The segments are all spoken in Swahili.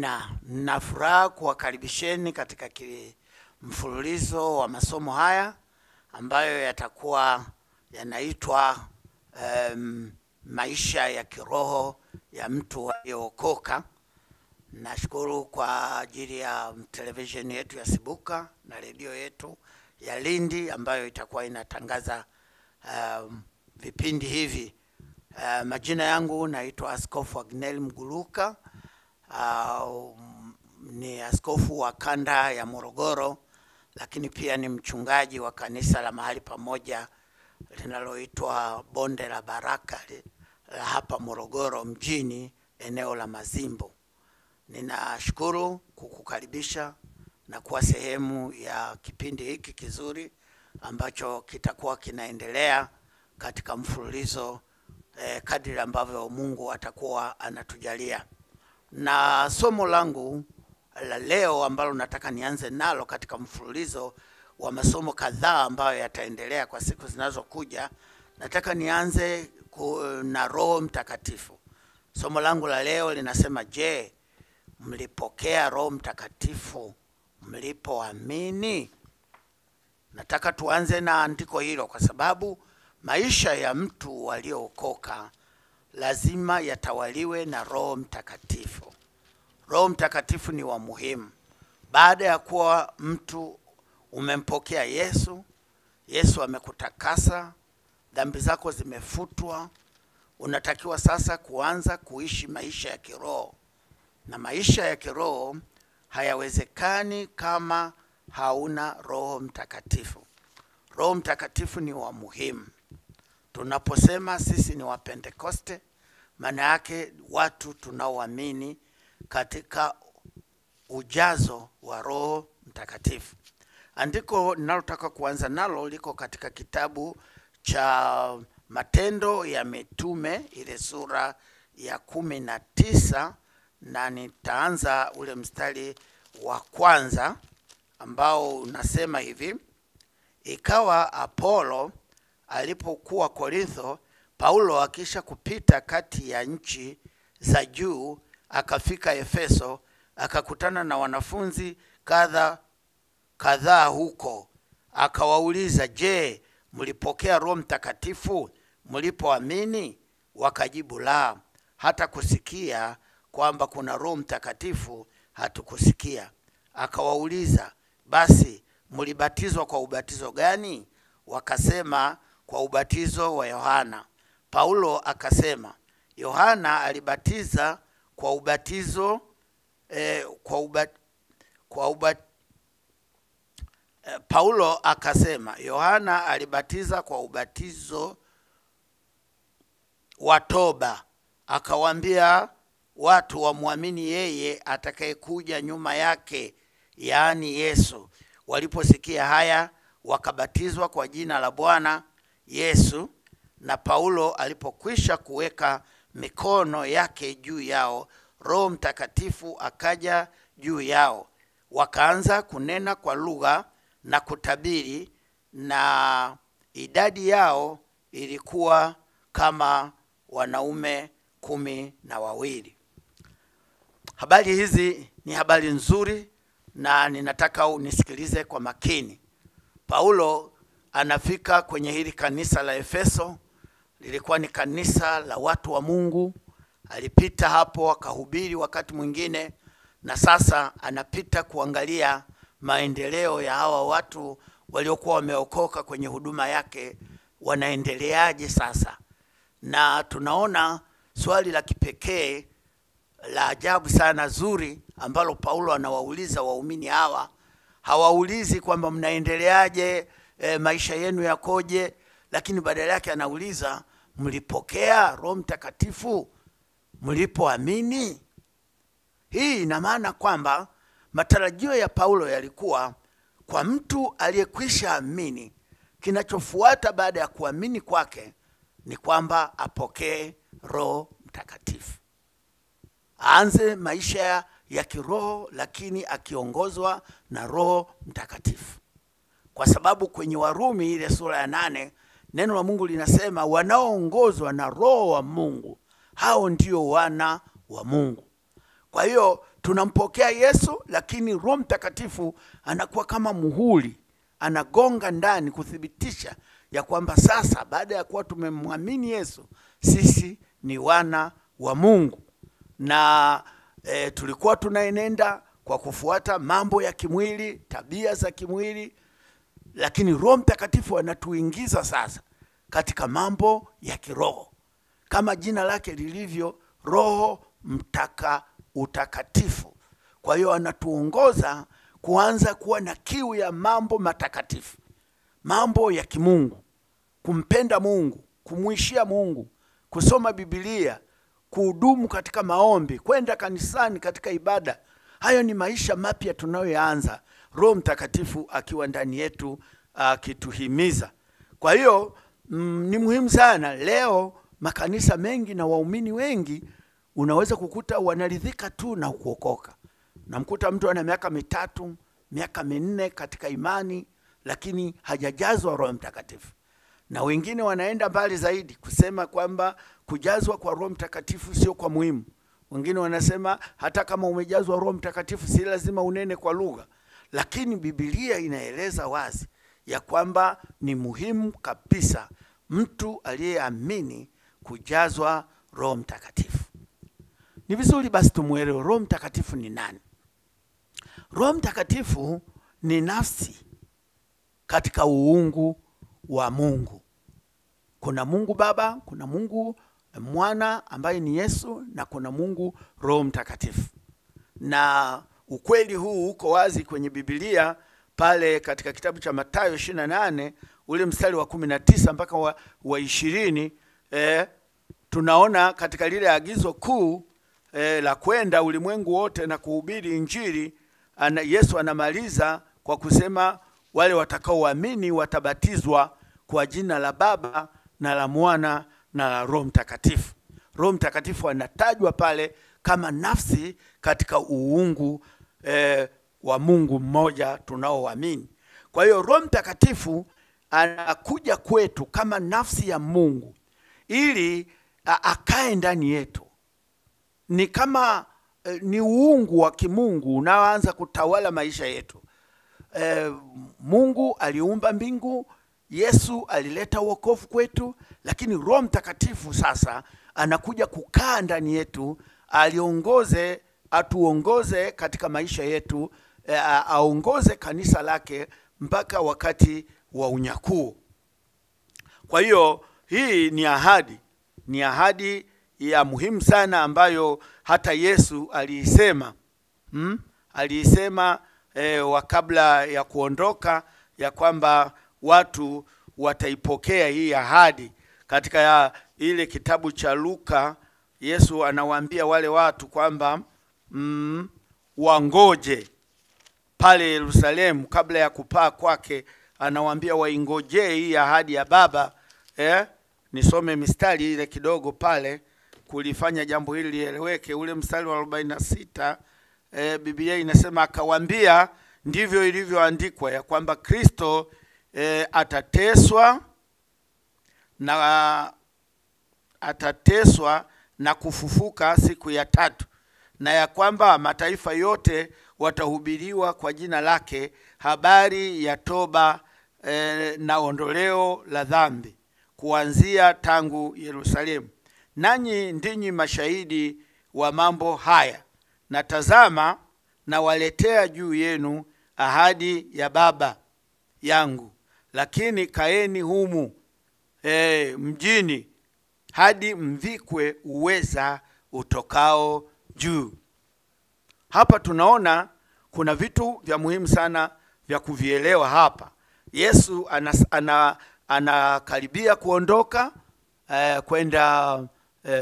Amina. Nafuraha kuwakaribisheni katika mfululizo wa masomo haya ambayo yatakuwa yanaitwa maisha ya kiroho ya mtu aliyeokoka. Nashukuru kwa ajili ya televisheni yetu ya Sibuka na redio yetu ya Lindi ambayo itakuwa inatangaza vipindi hivi. Majina yangu naitwa Askofu Agnel Mguluka. Ni askofu wa kanda ya Morogoro, lakini pia ni mchungaji wa kanisa la mahali pamoja linaloitwa Bonde la Baraka la hapa Morogoro mjini, eneo la Mazimbo. Ninashukuru kukukaribisha na kuwa sehemu ya kipindi hiki kizuri ambacho kitakuwa kinaendelea katika mfululizo kadri ambavyo Mungu atakuwa anatujalia. Na somo langu la leo ambalo nataka nianze nalo katika mfululizo wa masomo kadhaa ambayo yataendelea kwa siku zinazokuja, nataka nianze na Roho Mtakatifu. Somo langu la leo linasema, je, mlipokea Roho Mtakatifu mlipoamini? Nataka tuanze na andiko hilo kwa sababu maisha ya mtu aliyookoka lazima yatawaliwe na Roho Mtakatifu. Roho Mtakatifu ni wa muhimu. Baada ya kuwa mtu umempokea Yesu, Yesu amekutakasa, dhambi zako zimefutwa, unatakiwa sasa kuanza kuishi maisha ya kiroho. Na maisha ya kiroho hayawezekani kama hauna Roho Mtakatifu. Roho Mtakatifu ni wa muhimu. Tunaposema sisi ni wa Pentekoste, maana yake watu tunaoamini katika ujazo wa Roho Mtakatifu. Andiko ninalotaka kuanza nalo liko katika kitabu cha Matendo ya Mitume, ile sura ya 19, na nitaanza ule mstari wa kwanza ambao unasema hivi: ikawa Apolo alipokuwa Korintho, Paulo akisha kupita kati ya nchi za juu akafika Efeso, akakutana na wanafunzi kadhaa huko. Akawauliza, je, mlipokea Roho Mtakatifu mlipoamini? Wakajibu, la, hata kusikia kwamba kuna Roho Mtakatifu hatukusikia. Akawauliza, basi mlibatizwa kwa ubatizo gani? Wakasema, kwa ubatizo wa Yohana. Paulo akasema, Yohana alibatiza kwa ubatizo Paulo akasema, Yohana alibatiza kwa ubatizo wa toba, akawaambia watu wamwamini yeye atakayekuja nyuma yake, yaani Yesu. Waliposikia haya, wakabatizwa kwa jina la Bwana Yesu. Na Paulo alipokwisha kuweka mikono yake juu yao, Roho Mtakatifu akaja juu yao. Wakaanza kunena kwa lugha na kutabiri, na idadi yao ilikuwa kama wanaume 12. Habari hizi ni habari nzuri na ninataka unisikilize kwa makini. Paulo anafika kwenye hili kanisa la Efeso. Lilikuwa ni kanisa la watu wa Mungu. Alipita hapo akahubiri wakati mwingine, na sasa anapita kuangalia maendeleo ya hawa watu waliokuwa wameokoka kwenye huduma yake, wanaendeleaje sasa. Na tunaona swali la kipekee la ajabu sana zuri ambalo Paulo anawauliza waumini hawa. Hawaulizi kwamba mnaendeleaje, maisha yenu yakoje, lakini badala yake anauliza, mlipokea Roho Mtakatifu mlipoamini? Hii ina maana kwamba matarajio ya Paulo yalikuwa kwa mtu aliyekwisha amini, kinachofuata baada ya kuamini kwake ni kwamba apokee Roho Mtakatifu, aanze maisha ya kiroho, lakini akiongozwa na Roho Mtakatifu. Kwa sababu kwenye Warumi ile sura ya 8 neno la Mungu linasema, wanaoongozwa na Roho wa Mungu, hao ndio wana wa Mungu. Kwa hiyo tunampokea Yesu, lakini Roho Mtakatifu anakuwa kama muhuri, anagonga ndani kuthibitisha ya kwamba sasa baada ya kuwa tumemwamini Yesu, sisi ni wana wa Mungu. Na tulikuwa tunaenenda kwa kufuata mambo ya kimwili, tabia za kimwili, lakini Roho Mtakatifu anatuingiza sasa katika mambo ya kiroho. Kama jina lake lilivyo, Roho utakatifu. Kwa hiyo anatuongoza kuanza kuwa na kiu ya mambo matakatifu, mambo ya kimungu, kumpenda Mungu, kumwishia Mungu, kusoma Biblia, kuhudumu katika maombi, kwenda kanisani katika ibada. Hayo ni maisha mapya tunayoanza, Roho Mtakatifu akiwa ndani yetu akituhimiza. Kwa hiyo ni muhimu sana. Leo makanisa mengi na waumini wengi unaweza kukuta wanaridhika tu na kuokoka. Namkuta mtu ana miaka 3, miaka 4 katika imani, lakini hajajazwa Roho Mtakatifu. Na wengine wanaenda mbali zaidi kusema kwamba kujazwa kwa Roho Mtakatifu sio kwa muhimu. Wengine wanasema hata kama umejazwa Roho Mtakatifu si lazima unene kwa lugha. Lakini Biblia inaeleza wazi ya kwamba ni muhimu kabisa mtu aliyeamini kujazwa Roho Mtakatifu. Ni vizuri basi tumuelewe Roho Mtakatifu ni nani. Roho Mtakatifu ni nafsi katika uungu wa Mungu. Kuna Mungu Baba, kuna Mungu Mwana ambaye ni Yesu, na kuna Mungu Roho Mtakatifu. Na ukweli huu uko wazi kwenye Biblia pale katika kitabu cha Mathayo 28 ule mstari wa 19 mpaka wa 20. Tunaona katika lile agizo kuu la kwenda ulimwengu wote na kuhubiri Injili, Yesu anamaliza kwa kusema wale watakaoamini watabatizwa kwa jina la Baba na la Mwana na la Roho Mtakatifu. Roho Mtakatifu anatajwa pale kama nafsi katika uungu wa Mungu mmoja tunaoamini. Kwa hiyo Roho Mtakatifu anakuja kwetu kama nafsi ya Mungu ili akae ndani yetu. Ni kama ni uungu wa kimungu unaoanza kutawala maisha yetu. Mungu aliumba mbingu, Yesu alileta wokovu kwetu, lakini Roho Mtakatifu sasa anakuja kukaa ndani yetu, atuongoze katika maisha yetu, aongoze kanisa lake mpaka wakati wa unyakuo. Kwa hiyo hii ni ahadi ya muhimu sana ambayo hata Yesu aliisema kabla ya kuondoka ya kwamba watu wataipokea hii ahadi. Katika ile kitabu cha Luka, Yesu anawaambia wale watu kwamba wangoje pale Yerusalemu kabla ya kupaa kwake. Anawaambia waingoje hii ahadi ya Baba. Nisome mistari ile kidogo pale kulifanya jambo hili lieleweke. Ule mstari wa 46, Biblia inasema akawaambia, ndivyo ilivyoandikwa ya kwamba Kristo atateswa na kufufuka siku ya 3, na ya kwamba mataifa yote watahubiriwa kwa jina lake habari ya toba na ondoleo la dhambi, kuanzia tangu Yerusalemu. Nanyi ndinyi mashahidi wa mambo haya. Na tazama, na waletea juu yenu ahadi ya Baba yangu, lakini kaeni humu mjini hadi mvikwe uweza utokao juu. Hapa tunaona kuna vitu vya muhimu sana vya kuvielewa hapa. Yesu anakaribia kuondoka kwenda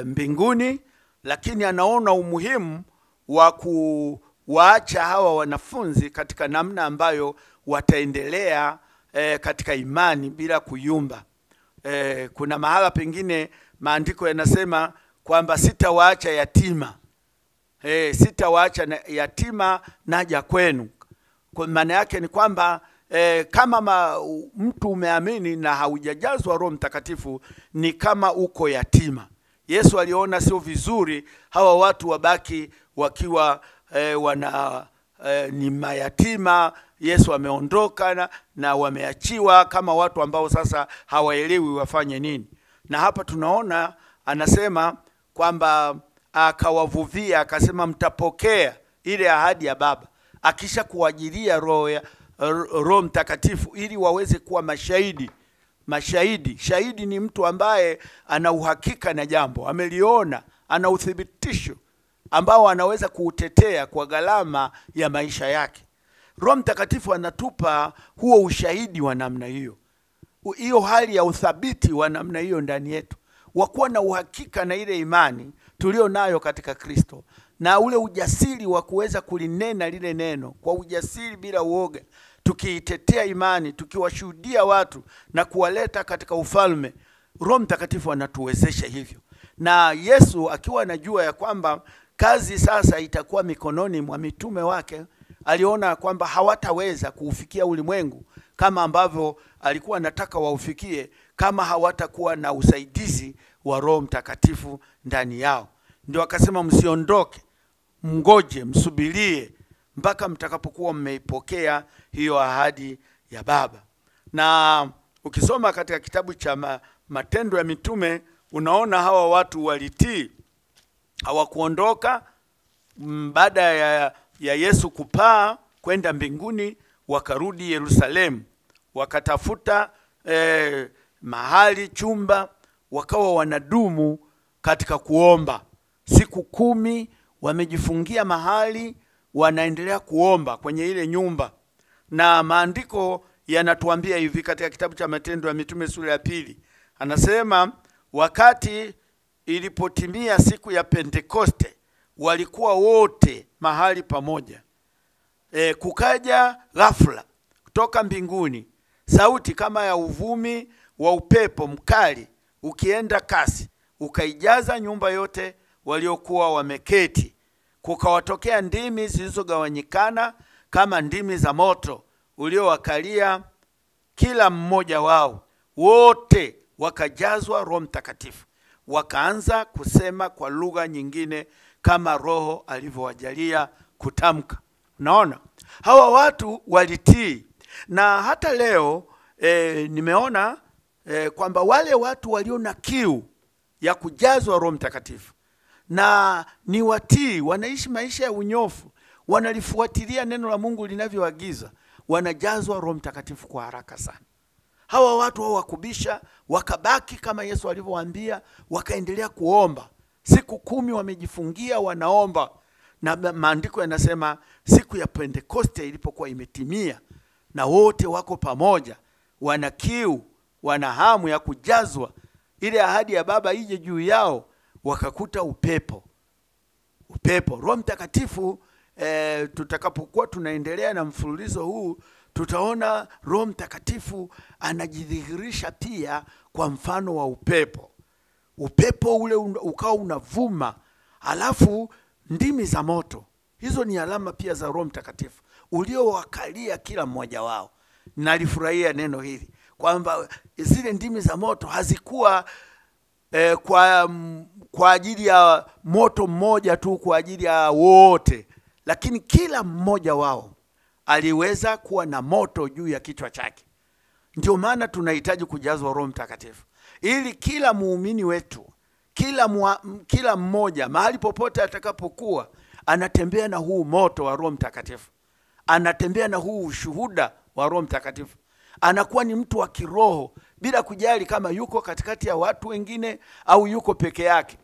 mbinguni, lakini anaona umuhimu wa kuwaacha hawa wanafunzi katika namna ambayo wataendelea katika imani bila kuyumba. Kuna mahala pengine maandiko yanasema kwamba sitawaacha yatima. Sitawaacha yatima, naja kwenu. Kwa maana yake ni kwamba kama mtu umeamini na haujajazwa Roho Mtakatifu ni kama uko yatima. Yesu aliona sio vizuri hawa watu wabaki wakiwa ni mayatima. Yesu ameondoka na wameachiwa kama watu ambao sasa hawaelewi wafanye nini. Na hapa tunaona anasema kwamba akawavuvia, akasema mtapokea ile ahadi ya Baba akisha kuajilia Roho Mtakatifu ili waweze kuwa mashahidi. Shahidi ni mtu ambaye ana uhakika na jambo, ameliona, ana uthibitisho ambao anaweza kuutetea kwa gharama ya maisha yake. Roho Mtakatifu anatupa huo ushahidi wa namna hiyo. Hiyo hali ya uthabiti wa namna hiyo ndani yetu, wa kuwa na uhakika na ile imani tulio nayo katika Kristo, na ule ujasiri wa kuweza kulinena lile neno kwa ujasiri bila uoga, tukiitetea imani, tukiwashuhudia watu na kuwaleta katika ufalme. Roho Mtakatifu anatuwezesha hivyo. Na Yesu akiwa anajua ya kwamba kazi sasa itakuwa mikononi mwa mitume wake, aliona kwamba hawataweza kuufikia ulimwengu kama ambavyo alikuwa anataka waufikie kama hawatakuwa na usaidizi wa Roho Mtakatifu ndani yao. Ndio akasema msiondoke, mngoje, msubirie mpaka mtakapokuwa mmeipokea hiyo ahadi ya Baba. Na ukisoma katika kitabu cha Matendo ya Mitume, unaona hawa watu walitii, hawakuondoka baada ya Yesu kupaa kwenda mbinguni. Wakarudi Yerusalemu, wakatafuta mahali, chumba, wakawa wanadumu katika kuomba. Siku 10 wamejifungia mahali, wanaendelea kuomba kwenye ile nyumba. Na maandiko yanatuambia hivi katika kitabu cha Matendo ya Mitume sura ya 2. Anasema wakati ilipotimia siku ya Pentekoste, walikuwa wote mahali pamoja. Kukaja ghafla kutoka mbinguni sauti kama ya uvumi wa upepo mkali ukienda kasi, ukaijaza nyumba yote waliokuwa wameketi. Kukawatokea ndimi zilizogawanyikana kama ndimi za moto uliowakalia kila mmoja wao. Wote wakajazwa Roho Mtakatifu, wakaanza kusema kwa lugha nyingine kama Roho alivyowajalia kutamka. Unaona, hawa watu walitii. Na hata leo nimeona kwamba wale watu walio na kiu ya kujazwa Roho Mtakatifu na ni watii, wanaishi maisha ya unyofu, wanalifuatilia neno la Mungu linavyoagiza, wanajazwa Roho Mtakatifu kwa haraka sana. Hawa watu hawakubisha, wakabaki kama Yesu alivyowaambia, wakaendelea kuomba. Siku 10 wamejifungia wanaomba. Na maandiko yanasema siku ya Pentekoste ilipokuwa imetimia na wote wako pamoja, wana kiu, wana hamu ya kujazwa ile ahadi ya Baba ije juu yao, wakakuta upepo. Roho Mtakatifu, tutakapokuwa tunaendelea na mfululizo huu, tutaona Roho Mtakatifu anajidhihirisha pia kwa mfano wa upepo. Upepo ule ukao unavuma, alafu ndimi za moto. Hizo ni alama pia za Roho Mtakatifu uliowakalia kila mmoja wao. Nalifurahia neno hili kwamba zile ndimi za moto hazikuwa kwa ajili ya moto mmoja tu, kwa ajili ya wote, lakini kila mmoja wao aliweza kuwa na moto juu ya kichwa chake. Ndio maana tunahitaji kujazwa Roho Mtakatifu ili kila muumini wetu, kila mmoja mahali popote atakapokuwa, anatembea na huu moto wa Roho Mtakatifu, anatembea na huu ushuhuda wa Roho Mtakatifu. Anakuwa ni mtu wa kiroho bila kujali kama yuko katikati ya watu wengine au yuko peke yake.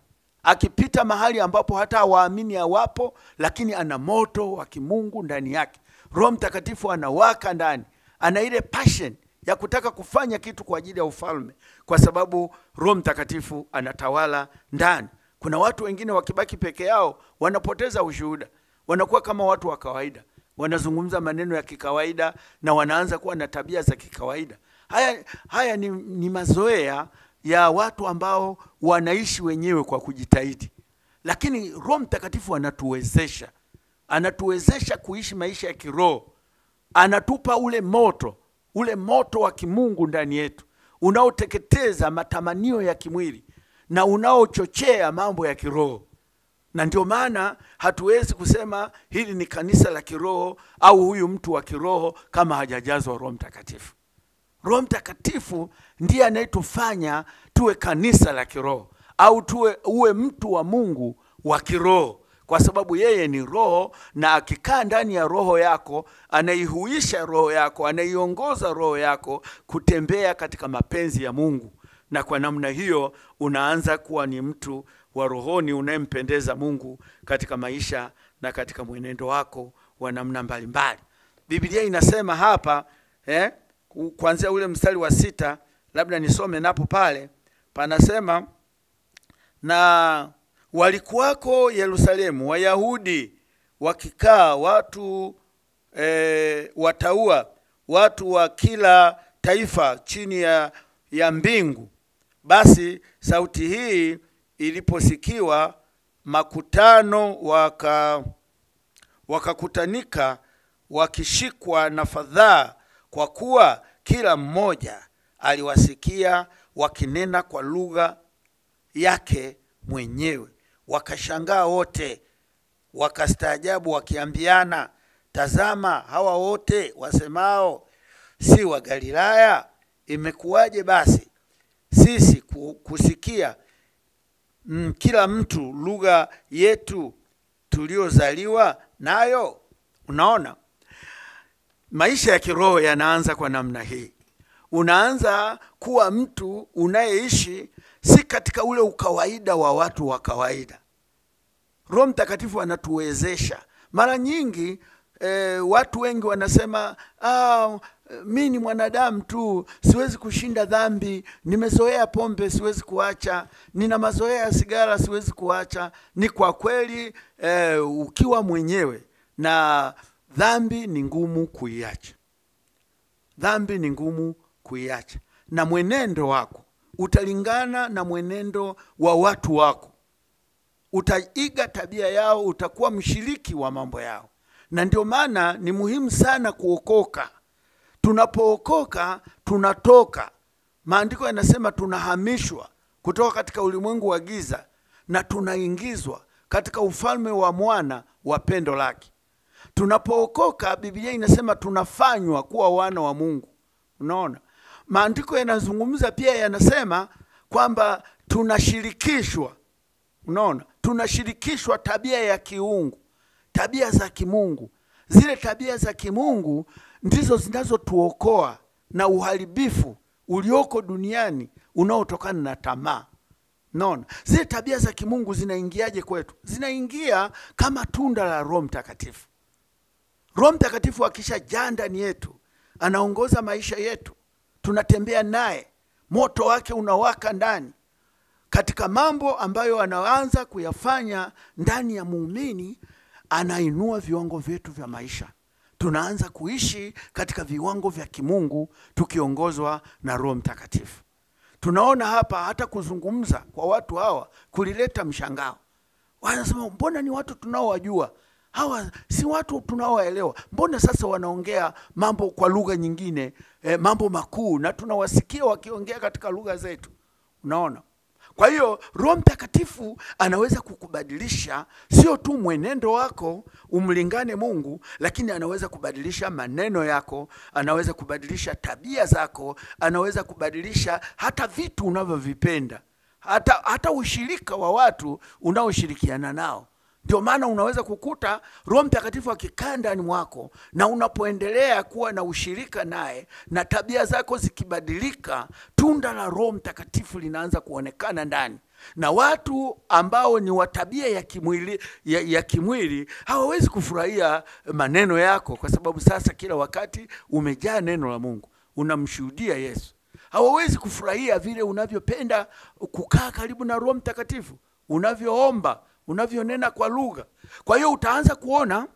Akipita mahali ambapo hata waamini hawapo, lakini ana moto wa kimungu ndani yake. Roho Mtakatifu anawaka ndani, ana ile passion ya kutaka kufanya kitu kwa ajili ya ufalme, kwa sababu Roho Mtakatifu anatawala ndani. Kuna watu wengine wakibaki peke yao wanapoteza ushuhuda, wanakuwa kama watu wa kawaida, wanazungumza maneno ya kikawaida na wanaanza kuwa na tabia za kikawaida. Haya ni mazoea ya watu ambao wanaishi wenyewe kwa kujitahidi. Lakini Roho Mtakatifu anatuwezesha kuishi maisha ya kiroho. Anatupa ule moto wa kimungu ndani yetu, unaoteketeza matamanio ya kimwili na unaochochea mambo ya kiroho. Na ndio maana hatuwezi kusema hili ni kanisa la kiroho au huyu mtu wa kiroho kama hajajazwa Roho Mtakatifu. Roho Mtakatifu ndiye anayetufanya tuwe kanisa la kiroho au uwe mtu wa Mungu wa kiroho, kwa sababu yeye ni roho, na akikaa ndani ya roho yako anaihuisha roho yako, anaiongoza roho yako kutembea katika mapenzi ya Mungu. Na kwa namna hiyo unaanza kuwa ni mtu wa rohoni unayempendeza Mungu katika maisha na katika mwenendo wako wa namna mbalimbali. Biblia inasema hapa kuanzia ule mstari wa 6, labda nisome napo pale, panasema na walikuwako Yerusalemu Wayahudi wakikaa, watu wataua, watu wa kila taifa chini ya mbingu. Basi sauti hii iliposikiwa, makutano wakakutanika wakishikwa na fadhaa, kwa kuwa kila mmoja aliwasikia wakinena kwa lugha yake mwenyewe. Wakashangaa wote, wakastaajabu, wakiambiana, tazama, hawa wote wasemao si wa Galilaya? Imekuwaje basi sisi kusikia kila mtu lugha yetu tuliozaliwa nayo? Unaona, maisha ya kiroho yanaanza kwa namna hii. Unaanza kuwa mtu unayeishi si katika ule ukawaida wa watu wa kawaida. Roho Mtakatifu anatuwezesha. Mara nyingi watu wengi wanasema, mimi ni mwanadamu tu, siwezi kushinda dhambi, nimezoea pombe siwezi kuacha, nina mazoea ya sigara siwezi kuacha. Ni kwa kweli ukiwa mwenyewe na dhambi ni ngumu kuiacha. Dhambi ni ngumu kuiacha, na mwenendo wako utalingana na mwenendo wa watu wako. Utaiga tabia yao, utakuwa mshiriki wa mambo yao. Na ndio maana ni muhimu sana kuokoka. Tunapookoka tunatoka, maandiko yanasema tunahamishwa kutoka katika ulimwengu wa giza na tunaingizwa katika ufalme wa mwana wa pendo lake. Tunapookoka, Biblia inasema tunafanywa kuwa wana wa Mungu. Unaona, maandiko yanazungumza pia, yanasema kwamba tunashirikishwa. Unaona, tunashirikishwa tabia ya kiungu, tabia za kimungu. Zile tabia za kimungu ndizo zinazotuokoa na uharibifu ulioko duniani unaotokana na tamaa. Unaona, zile tabia za kimungu zinaingiaje kwetu? Zinaingia kama tunda la Roho Mtakatifu. Roho Mtakatifu akishajaa ndani yetu, anaongoza maisha yetu, tunatembea naye, moto wake unawaka ndani. Katika mambo ambayo anaanza kuyafanya ndani ya muumini, anainua viwango vyetu vya maisha. Tunaanza kuishi katika viwango vya kimungu tukiongozwa na Roho Mtakatifu. Tunaona hapa hata kuzungumza kwa watu hawa kulileta mshangao. Wanasema, mbona ni watu tunaowajua? Hawa si watu tunaowaelewa. Mbona sasa wanaongea mambo kwa lugha nyingine, mambo makuu, na tunawasikia wakiongea katika lugha zetu? Unaona? Kwa hiyo Roho Mtakatifu anaweza kukubadilisha, sio tu mwenendo wako umlingane Mungu, lakini anaweza kubadilisha maneno yako, anaweza kubadilisha tabia zako, anaweza kubadilisha hata vitu unavyovipenda, hata ushirika wa watu unaoshirikiana nao. Ndio maana unaweza kukuta Roho Mtakatifu akikaa ndani mwako, na unapoendelea kuwa na ushirika naye na tabia zako zikibadilika, tunda la Roho Mtakatifu linaanza kuonekana ndani. Na watu ambao ni wa tabia ya kimwili hawawezi kufurahia maneno yako, kwa sababu sasa kila wakati umejaa neno la Mungu, unamshuhudia Yesu. Hawawezi kufurahia vile unavyopenda kukaa karibu na Roho Mtakatifu, unavyoomba, unavyonena kwa lugha. Kwa hiyo utaanza kuona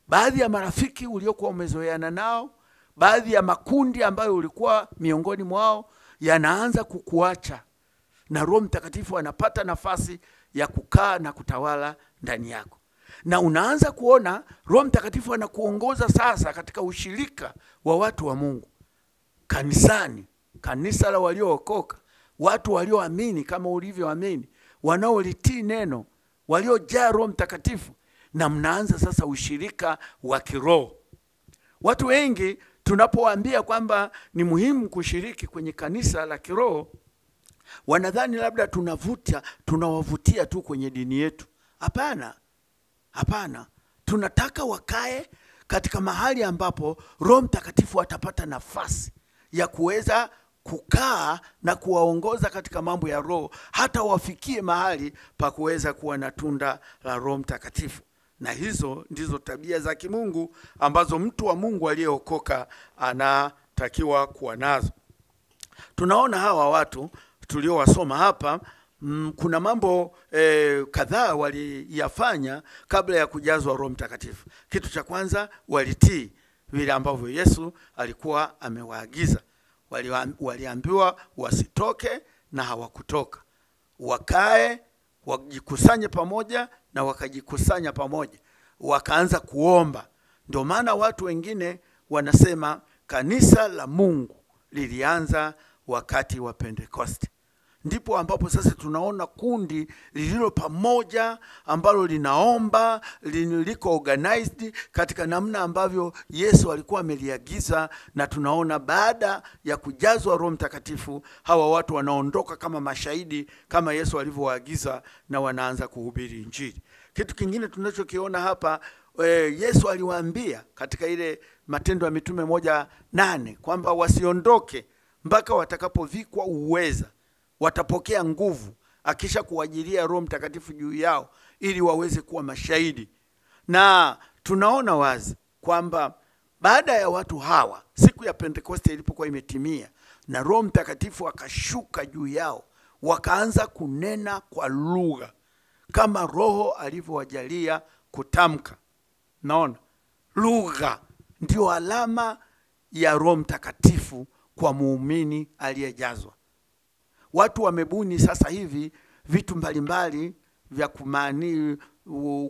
baadhi ya marafiki uliokuwa umezoeana nao, baadhi ya makundi ambayo ulikuwa miongoni mwao, yanaanza kukuacha, na Roho Mtakatifu anapata nafasi ya kukaa na kutawala ndani yako. Na unaanza kuona Roho Mtakatifu anakuongoza sasa katika ushirika wa watu wa Mungu, kanisani, kanisa la waliookoka, watu walioamini kama ulivyoamini, wanaolitii neno, waliojaa Roho Mtakatifu, na mnaanza sasa ushirika wa kiroho. Watu wengi tunapowaambia kwamba ni muhimu kushiriki kwenye kanisa la kiroho, wanadhani labda tunawavutia tu kwenye dini yetu. Hapana. Hapana. Tunataka wakae katika mahali ambapo Roho Mtakatifu atapata nafasi ya kuweza kukaa na kuwaongoza katika mambo ya roho, hata wafikie mahali pa kuweza kuwa na tunda la Roho Mtakatifu. Na hizo ndizo tabia za kimungu ambazo mtu wa Mungu aliyeokoka anatakiwa kuwa nazo. Tunaona hawa watu tuliowasoma hapa, kuna mambo kadhaa waliyafanya kabla ya kujazwa Roho Mtakatifu. Kitu cha kwanza, walitii vile ambavyo Yesu alikuwa amewaagiza. Waliambiwa wasitoke na hawakutoka. Wakae, wajikusanye pamoja na wakajikusanya pamoja. Wakaanza kuomba. Ndio maana watu wengine wanasema kanisa la Mungu lilianza wakati wa Pentekoste. Ndipo ambapo sasa tunaona kundi lililo pamoja ambalo linaomba, liko organized katika namna ambavyo Yesu alikuwa ameliagiza. Na tunaona baada ya kujazwa Roho Mtakatifu, hawa watu wanaondoka kama mashahidi kama Yesu alivyowaagiza, na wanaanza kuhubiri Injili. Kitu kingine tunachokiona hapa, Yesu aliwaambia katika ile Matendo ya Mitume 1:8 kwamba wasiondoke mpaka watakapovikwa uweza. Watapokea nguvu akisha kuajilia Roho Mtakatifu juu yao, ili waweze kuwa mashahidi. Na tunaona wazi kwamba baada ya watu hawa, siku ya Pentekoste ilipokuwa imetimia na Roho Mtakatifu akashuka juu yao, wakaanza kunena kwa lugha kama Roho alivyowajalia kutamka. Naona lugha ndio alama ya Roho Mtakatifu kwa muumini aliyejazwa. Watu wamebuni sasa hivi vitu mbalimbali vya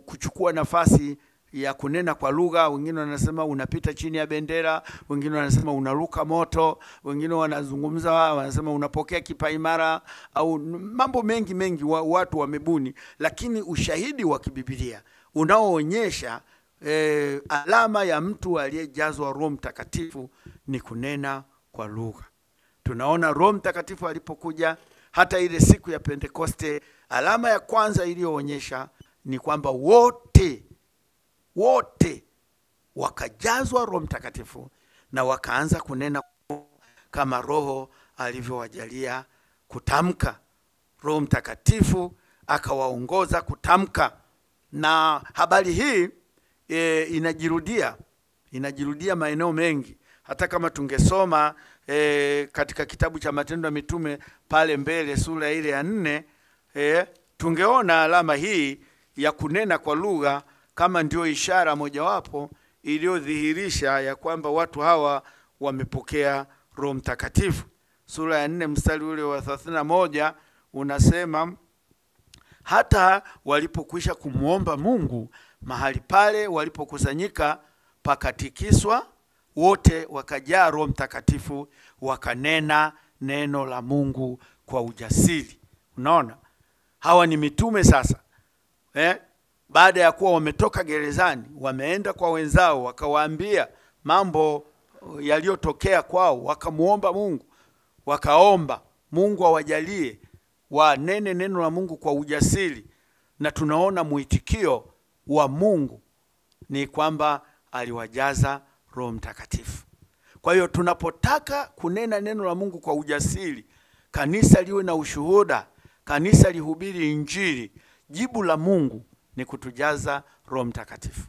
kuchukua nafasi ya kunena kwa lugha. Wengine wanasema unapita chini ya bendera, wengine wanasema unaruka moto, wengine wanasema unapokea kipaimara, au mambo mengi watu wamebuni. Lakini ushahidi wa kibiblia unaoonyesha alama ya mtu aliyejazwa Roho Mtakatifu ni kunena kwa lugha. Tunaona Roho Mtakatifu alipokuja, hata ile siku ya Pentekoste, alama ya kwanza iliyoonyesha ni kwamba wote wakajazwa Roho Mtakatifu na wakaanza kunena kama Roho alivyowajalia kutamka. Roho Mtakatifu akawaongoza kutamka. Na habari hii inajirudia maeneo mengi. Hata kama tungesoma katika kitabu cha Matendo ya Mitume pale mbele sura ile ya 4, tungeona alama hii ya kunena kwa lugha kama ndio ishara mojawapo iliyodhihirisha ya kwamba watu hawa wamepokea Roho Mtakatifu. Sura ya 4 mstari ule wa 31 unasema, hata walipokwisha kumuomba Mungu, mahali pale walipokusanyika pakatikiswa, wote wakajaa Roho Mtakatifu, wakanena neno la Mungu kwa ujasiri. Unaona, hawa ni mitume sasa. Baada ya kuwa wametoka gerezani, wameenda kwa wenzao, wakawaambia mambo yaliyotokea kwao, wakamuomba Mungu, wakaomba Mungu awajalie wanene neno la Mungu kwa ujasiri. Na tunaona muitikio wa Mungu ni kwamba aliwajaza Roho Mtakatifu. Kwa hiyo tunapotaka kunena neno la Mungu kwa ujasiri, kanisa liwe na ushuhuda, kanisa lihubiri Injili, jibu la Mungu ni kutujaza Roho Mtakatifu.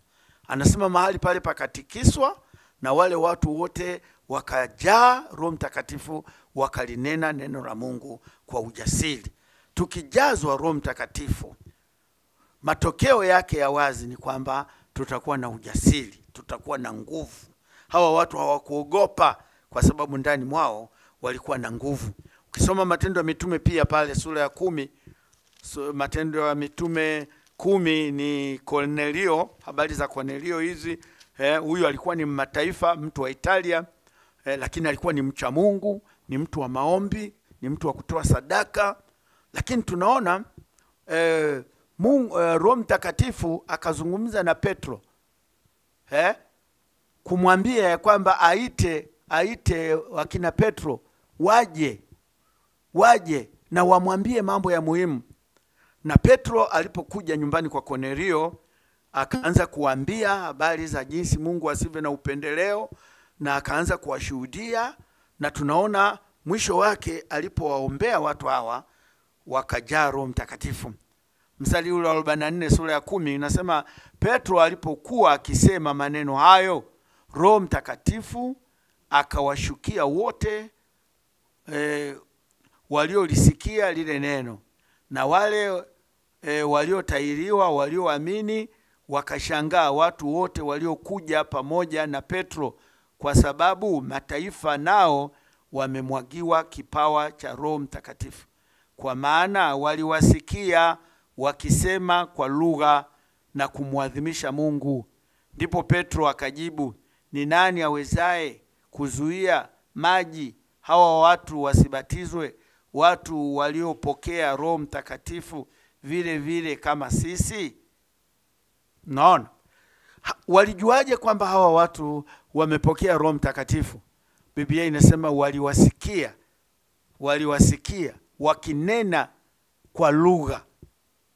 Anasema mahali pale pakatikiswa, na wale watu wote wakajaa Roho Mtakatifu, wakalinena neno la Mungu kwa ujasiri. Tukijazwa Roho Mtakatifu, matokeo yake ya wazi ni kwamba tutakuwa na ujasiri, tutakuwa na nguvu. Hawa watu hawakuogopa kwa sababu ndani mwao walikuwa na nguvu. Ukisoma Matendo ya Mitume pia pale sura ya 10, Matendo ya Mitume 10 ni Kornelio, habari za Kornelio hizi. Huyu alikuwa ni mataifa, mtu wa Italia, lakini alikuwa ni mcha Mungu, ni mtu wa maombi, ni mtu wa kutoa sadaka. Lakini tunaona Roho Mtakatifu akazungumza na Petro kumwambia ya kwamba aite wakina Petro waje na wamwambie mambo ya muhimu. Na Petro alipokuja nyumbani kwa Kornelio, akaanza kuambia habari za jinsi Mungu asivyo na upendeleo, na akaanza kuwashuhudia, na tunaona mwisho wake alipowaombea watu hawa wakajaa Roho Mtakatifu. Mstari ule wa 44 sura ya 10 inasema, Petro alipokuwa akisema maneno hayo, Roho Mtakatifu akawashukia wote waliolisikia lile neno. Na wale waliotahiriwa, walioamini, wakashangaa watu wote waliokuja pamoja na Petro, kwa sababu mataifa nao wamemwagiwa kipawa cha Roho Mtakatifu, kwa maana waliwasikia wakisema kwa lugha na kumwadhimisha Mungu. Ndipo Petro akajibu, ni nani awezaye kuzuia maji hawa watu wasibatizwe, watu waliopokea Roho Mtakatifu vile vile kama sisi? Naona walijuaje kwamba hawa watu wamepokea Roho Mtakatifu? Biblia inasema waliwasikia wakinena kwa lugha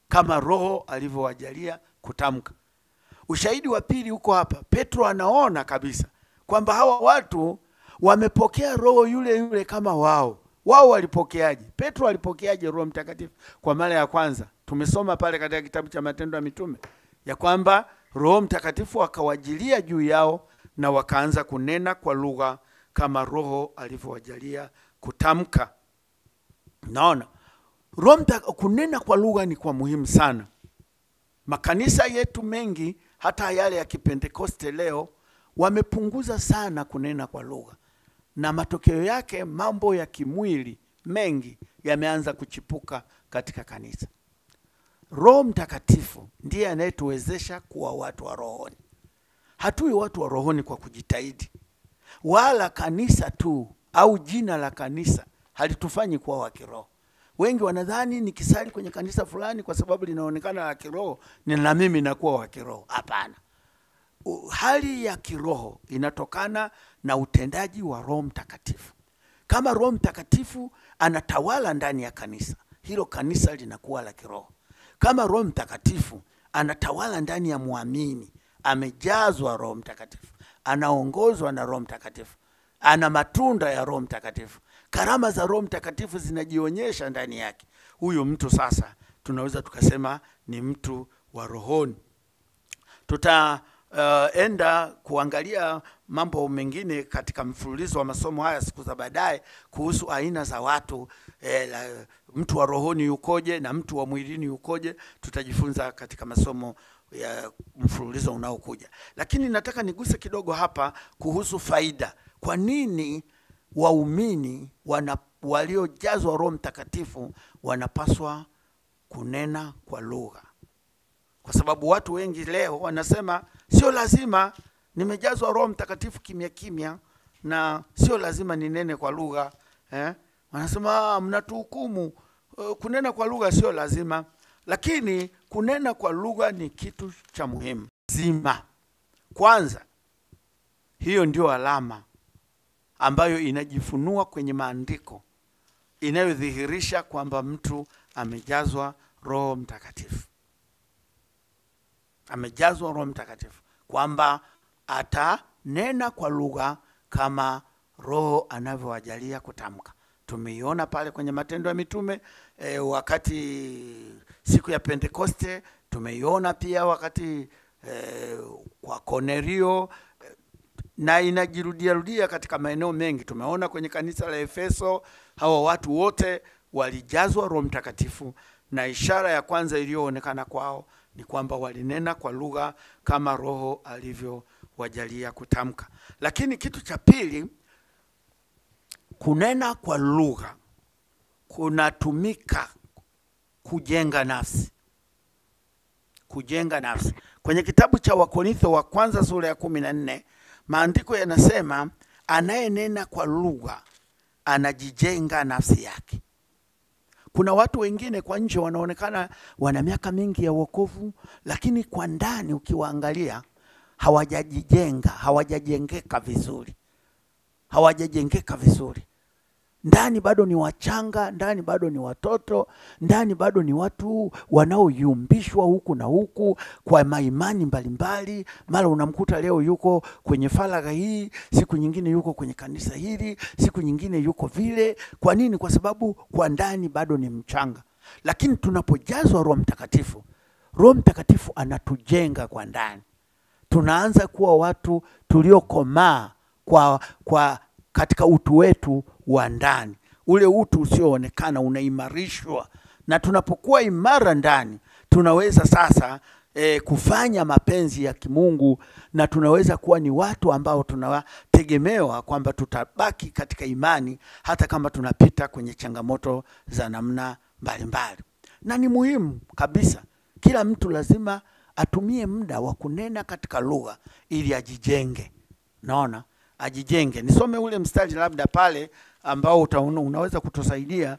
kama Roho alivyowajalia kutamka. Ushahidi wa pili uko hapa. Petro anaona kabisa kwamba hawa watu wamepokea Roho yule kama wao. Wao walipokeaje? Petro alipokeaje Roho Mtakatifu kwa mara ya kwanza? Tumesoma pale katika kitabu cha Matendo ya Mitume ya kwamba Roho Mtakatifu akawajilia juu yao na wakaanza kunena kwa lugha kama Roho alivyowajalia kutamka. Naona kunena kwa lugha ni kwa muhimu sana. Makanisa yetu mengi, hata yale ya Kipentekoste leo, wamepunguza sana kunena kwa lugha, na matokeo yake mambo ya kimwili mengi yameanza kuchipuka katika kanisa. Roho Mtakatifu ndiye anayetuwezesha kuwa watu wa rohoni. Hatui watu wa rohoni kwa kujitahidi, wala kanisa tu au jina la kanisa halitufanyi kuwa wa kiroho. Wengi wanadhani nikisali kwenye kanisa fulani kwa sababu linaonekana la kiroho, na mimi nakuwa wa kiroho. Hapana. Hali ya kiroho inatokana na utendaji wa Roho Mtakatifu. Kama Roho Mtakatifu anatawala ndani ya kanisa, hilo kanisa linakuwa la kiroho. Kama Roho Mtakatifu anatawala ndani ya muamini, amejazwa Roho Mtakatifu, anaongozwa na Roho Mtakatifu, ana matunda ya Roho Mtakatifu, karama za Roho Mtakatifu zinajionyesha ndani yake, huyo mtu sasa tunaweza tukasema ni mtu wa rohoni. Tutaenda kuangalia mambo mengine katika mfululizo wa masomo haya siku za baadaye kuhusu aina za watu, mtu wa rohoni yukoje na mtu wa mwilini yukoje. Tutajifunza katika masomo ya mfululizo unaokuja, lakini nataka niguse kidogo hapa kuhusu faida. Kwa nini waumini waliojazwa Roho Mtakatifu wanapaswa kunena kwa lugha? Kwa sababu watu wengi leo wanasema sio lazima, nimejazwa Roho Mtakatifu kimya kimya na sio lazima ninene kwa lugha. Wanasema mnatuhukumu, kunena kwa lugha sio lazima. Lakini kunena kwa lugha ni kitu cha muhimu zima. Kwanza, hiyo ndio alama ambayo inajifunua kwenye maandiko inayodhihirisha kwamba mtu amejazwa Roho Mtakatifu. Amejazwa Roho Mtakatifu, kwamba atanena kwa lugha kama Roho anavyowajalia kutamka. Tumeiona pale kwenye Matendo ya Mitume wakati siku ya Pentekoste. Tumeiona pia wakati kwa Kornelio, na inajirudia katika maeneo mengi. Tumeona kwenye kanisa la Efeso, hawa watu wote walijazwa Roho Mtakatifu, na ishara ya kwanza iliyoonekana kwao ni kwamba walinena kwa lugha kama Roho alivyowajalia kutamka. Lakini kitu cha pili, kunena kwa lugha kunatumika kujenga nafsi. Kujenga nafsi. Kwenye kitabu cha Wakorintho wa kwanza sura ya 14, maandiko yanasema anayenena kwa lugha anajijenga nafsi yake. Kuna watu wengine kwa nje wanaonekana wana miaka mingi ya wokovu, lakini kwa ndani ukiwaangalia hawajajijenga, hawajajengeka vizuri. Ndani bado ni wachanga, ndani bado ni watoto, ndani bado ni watu wanaoyumbishwa huku na huku kwa maimani mbalimbali. Mara unamkuta leo yuko kwenye faragha hii, siku nyingine yuko kwenye kanisa hili, siku nyingine yuko vile. Kwa nini? Kwa sababu kwa ndani bado ni mchanga. Lakini tunapojazwa Roho Mtakatifu, Roho Mtakatifu anatujenga kwa ndani. Tunaanza kuwa watu tuliokomaa kwa katika utu wetu wa ndani. Ule utu usioonekana unaimarishwa, na tunapokuwa imara ndani, tunaweza sasa kufanya mapenzi ya kimungu, na tunaweza kuwa ni watu ambao tunategemewa kwamba tutabaki katika imani hata kama tunapita kwenye changamoto za namna mbalimbali. Na ni muhimu kabisa, kila mtu lazima atumie muda wa kunena katika lugha ili ajijenge. Naona ajijenge. Nisome ule mstari labda pale ambao unaweza kutusaidia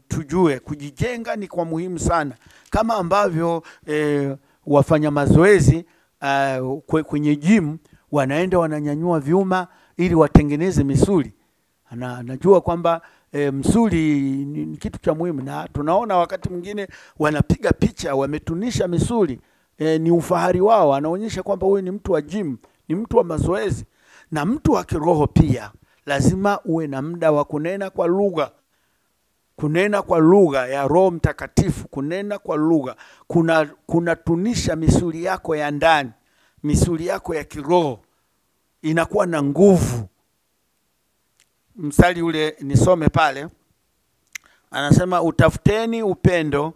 tujue kujijenga ni kwa muhimu sana. Kama ambavyo wafanya mazoezi kwenye gym wanaenda wananyanyua vyuma ili watengeneze misuli. Najua kwamba msuli ni kitu cha muhimu, na tunaona wakati mwingine wanapiga picha wametunisha misuli. Ni ufahari wao, anaonyesha kwamba huyu ni mtu wa gym, ni mtu wa mazoezi. Na mtu wa kiroho pia lazima uwe na muda wa kunena kwa lugha. Kunena kwa lugha ya Roho Mtakatifu, kunena kwa lugha kuna tunisha misuli yako ya ndani, misuli yako ya kiroho inakuwa na nguvu. Mstari ule nisome pale, anasema utafuteni upendo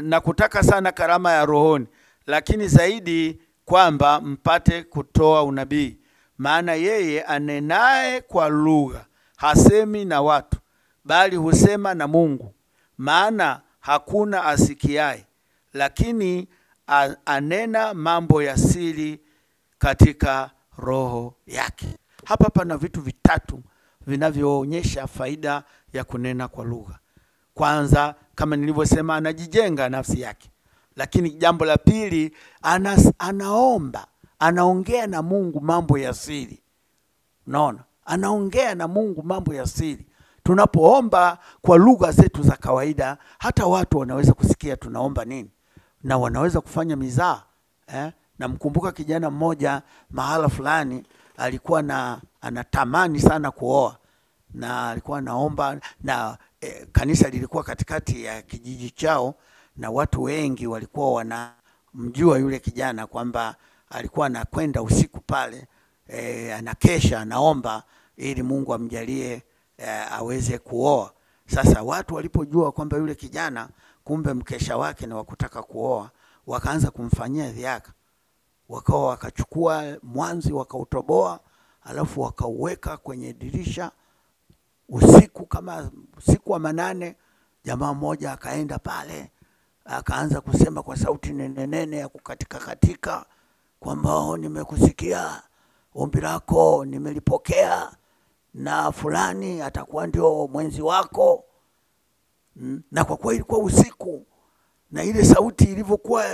na kutaka sana karama ya rohoni, lakini zaidi kwamba mpate kutoa unabii. Maana yeye anenaye kwa lugha hasemi na watu, bali husema na Mungu. Maana hakuna asikiaye, lakini anena mambo ya siri katika roho yake. Hapa pana vitu vitatu vinavyoonyesha faida ya kunena kwa lugha. Kwanza, kama nilivyosema, anajijenga nafsi yake. Lakini jambo la pili, anaomba, anaongea na Mungu mambo ya siri. Unaona? Anaongea na Mungu mambo ya siri. Tunapoomba kwa lugha zetu za kawaida, hata watu wanaweza kusikia tunaomba nini, na wanaweza kufanya mizaa. Namkumbuka kijana mmoja mahala fulani alikuwa anatamani sana kuoa, na alikuwa anaomba, na kanisa lilikuwa katikati ya kijiji chao, na watu wengi walikuwa wanamjua yule kijana kwamba alikuwa anakwenda usiku pale, anakesha, anaomba ili Mungu amjalie aweze kuoa. Sasa watu walipojua kwamba yule kijana kumbe mkesha wake ni wakutaka kuoa, wakaanza kumfanyia dhihaka. Wakachukua mwanzi wakautoboa, alafu wakauweka kwenye dirisha usiku, kama usiku wa manane. Jamaa mmoja akaenda pale, akaanza kusema kwa sauti nene ya kukatika katika kwamba nimekusikia ombi lako, nimelipokea, na fulani atakuwa ndio mwenzi wako. Na kwa kweli ilikuwa usiku, na ile sauti ilivyokuwa,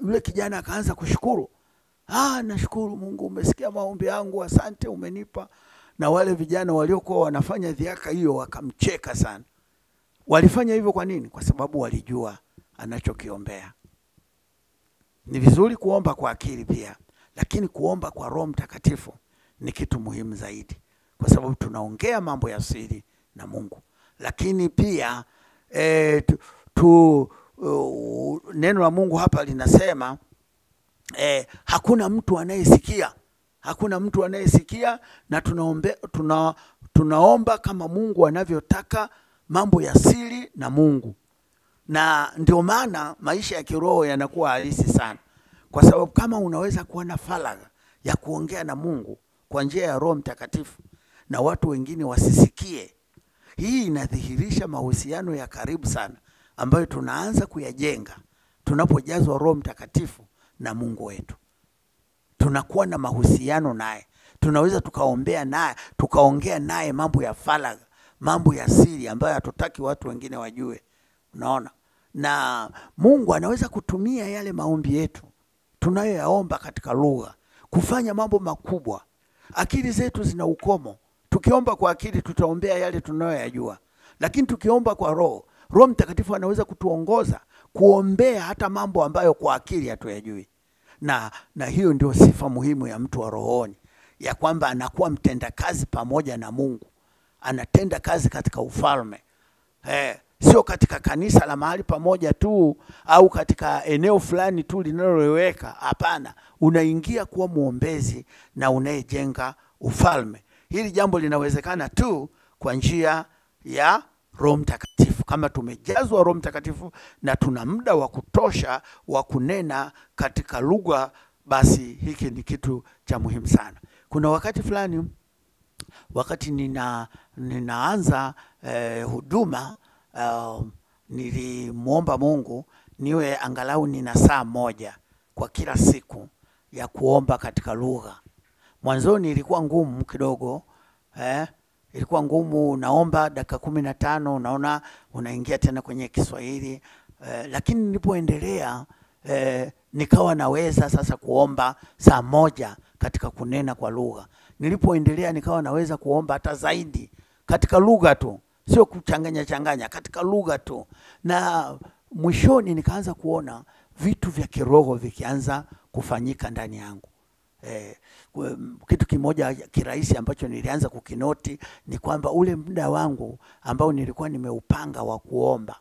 yule kijana akaanza kushukuru. Nashukuru Mungu, umesikia maombi yangu, asante, umenipa. Na wale vijana waliokuwa wanafanya dhihaka hiyo wakamcheka sana. Walifanya hivyo kwa nini? Kwa sababu walijua anachokiombea. Ni vizuri kuomba kwa akili pia, lakini kuomba kwa Roho Mtakatifu ni kitu muhimu zaidi, kwa sababu tunaongea mambo ya siri na Mungu. Lakini pia neno la Mungu hapa linasema hakuna mtu anayesikia. Hakuna mtu anayesikia, na tunaomba kama Mungu anavyotaka, mambo ya siri na Mungu. Na ndio maana maisha ya kiroho yanakuwa halisi sana, kwa sababu kama unaweza kuwa na faragha ya kuongea na Mungu kwa njia ya Roho Mtakatifu na watu wengine wasisikie, hii inadhihirisha mahusiano ya karibu sana ambayo tunaanza kuyajenga tunapojazwa Roho Mtakatifu na Mungu wetu. Tunakuwa na mahusiano naye, tunaweza tukaombea naye, tukaongea naye mambo ya faragha, mambo ya siri ambayo hatutaki watu wengine wajue. Unaona? Na Mungu anaweza kutumia yale maombi yetu tunayoyaomba katika lugha kufanya mambo makubwa. Akili zetu zina ukomo. Tukiomba kwa akili tutaombea yale tunayoyajua. Lakini tukiomba kwa Roho, Roho Mtakatifu anaweza kutuongoza kuombea hata mambo ambayo kwa akili hatuyajui. Na hiyo ndio sifa muhimu ya mtu wa rohoni, ya kwamba anakuwa mtendakazi pamoja na Mungu. Anatenda kazi katika ufalme. Sio katika kanisa la mahali pamoja tu au katika eneo fulani tu linaloweka. Hapana, unaingia kuwa muombezi na unayejenga ufalme. Hili jambo linawezekana tu kwa njia ya Roho Mtakatifu. Kama tumejazwa Roho Mtakatifu na tuna muda wa kutosha wa kunena katika lugha, basi hiki ni kitu cha muhimu sana. Kuna wakati fulani, wakati ninaanza huduma, nilimuomba Mungu niwe angalau nina saa moja kwa kila siku ya kuomba katika lugha. Mwanzoni ilikuwa ngumu kidogo, ilikuwa ngumu, naomba dakika 15 unaona unaingia tena kwenye Kiswahili, lakini nilipoendelea nikawa naweza sasa kuomba saa moja katika kunena kwa lugha. Nilipoendelea nikawa naweza kuomba hata zaidi katika lugha tu, sio kuchanganya katika lugha tu. Na mwishoni nikaanza kuona vitu vya kiroho vikianza kufanyika ndani yangu. Kitu kimoja kirahisi ambacho nilianza kukinoti ni kwamba ule muda wangu ambao nilikuwa nimeupanga wa kuomba,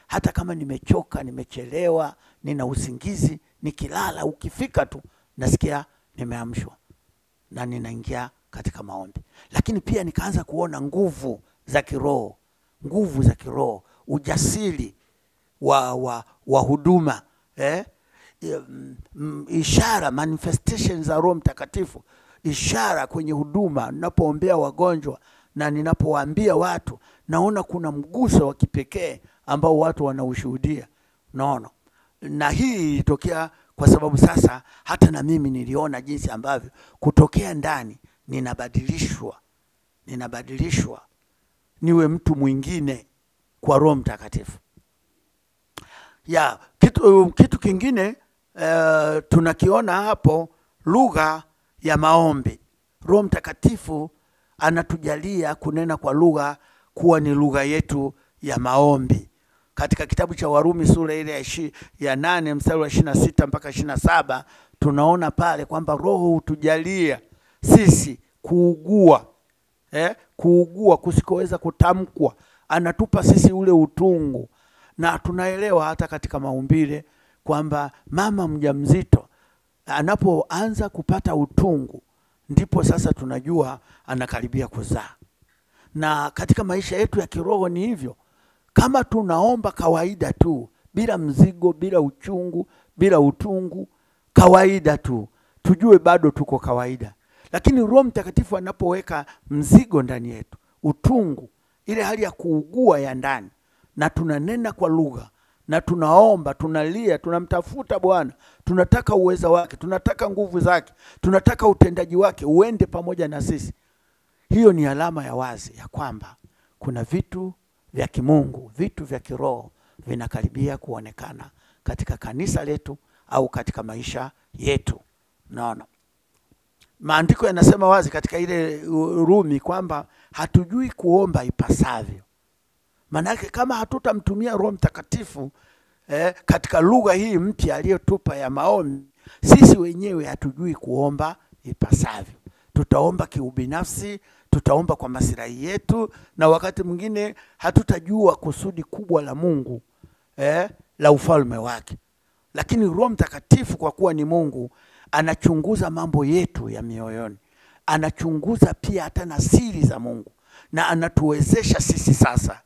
hata kama nimechoka, nimechelewa, nina usingizi, nikilala ukifika tu nasikia nimeamshwa na ninaingia katika maombi. Lakini pia nikaanza kuona nguvu za kiroho, ujasiri wa huduma, ishara, manifestations za Roho Mtakatifu, ishara kwenye huduma. Ninapoombea wagonjwa na ninapowaambia watu, naona kuna mguso wa kipekee ambao watu wanaushuhudia. Unaona? Na hii ilitokea kwa sababu sasa hata na mimi niliona jinsi ambavyo kutokea ndani ninabadilishwa niwe mtu mwingine kwa Roho Mtakatifu. Kitu kingine tunakiona hapo, lugha ya maombi. Roho Mtakatifu anatujalia kunena kwa lugha kuwa ni lugha yetu ya maombi. Katika kitabu cha Warumi sura ile ya 8 mstari wa 26 mpaka 27 tunaona pale kwamba Roho hutujalia sisi kuugua kusikoweza kutamkwa. Anatupa sisi ule utungu, na tunaelewa hata katika maumbile kwamba mama mjamzito anapoanza kupata utungu ndipo sasa tunajua anakaribia kuzaa. Na katika maisha yetu ya kiroho ni hivyo. Kama tunaomba kawaida tu, bila mzigo, bila uchungu, bila utungu, kawaida tu, tujue bado tuko kawaida. Lakini Roho Mtakatifu anapoweka mzigo ndani yetu, utungu, ile hali ya kuugua ya ndani, na tunanena kwa lugha, na tunaomba, tunalia, tunamtafuta Bwana, tunataka uweza wake, tunataka nguvu zake, tunataka utendaji wake uende pamoja na sisi. Hiyo ni alama ya wazi ya kwamba kuna vitu vya kimungu, vitu vya kiroho vinakaribia kuonekana katika kanisa letu au katika maisha yetu. Naona maandiko yanasema wazi katika ile Rumi kwamba hatujui kuomba ipasavyo. Manake kama hatutamtumia Roho Mtakatifu katika lugha hii mpya aliyotupa ya maombi, sisi wenyewe hatujui kuomba ipasavyo. Tutaomba kiubinafsi, tutaomba kwa maslahi yetu, na wakati mwingine hatutajua kusudi kubwa la Mungu la ufalme wake. Lakini Roho Mtakatifu kwa kuwa ni Mungu, anachunguza mambo yetu ya mioyoni. Anachunguza pia hata na siri za Mungu, na anatuwezesha sisi sasa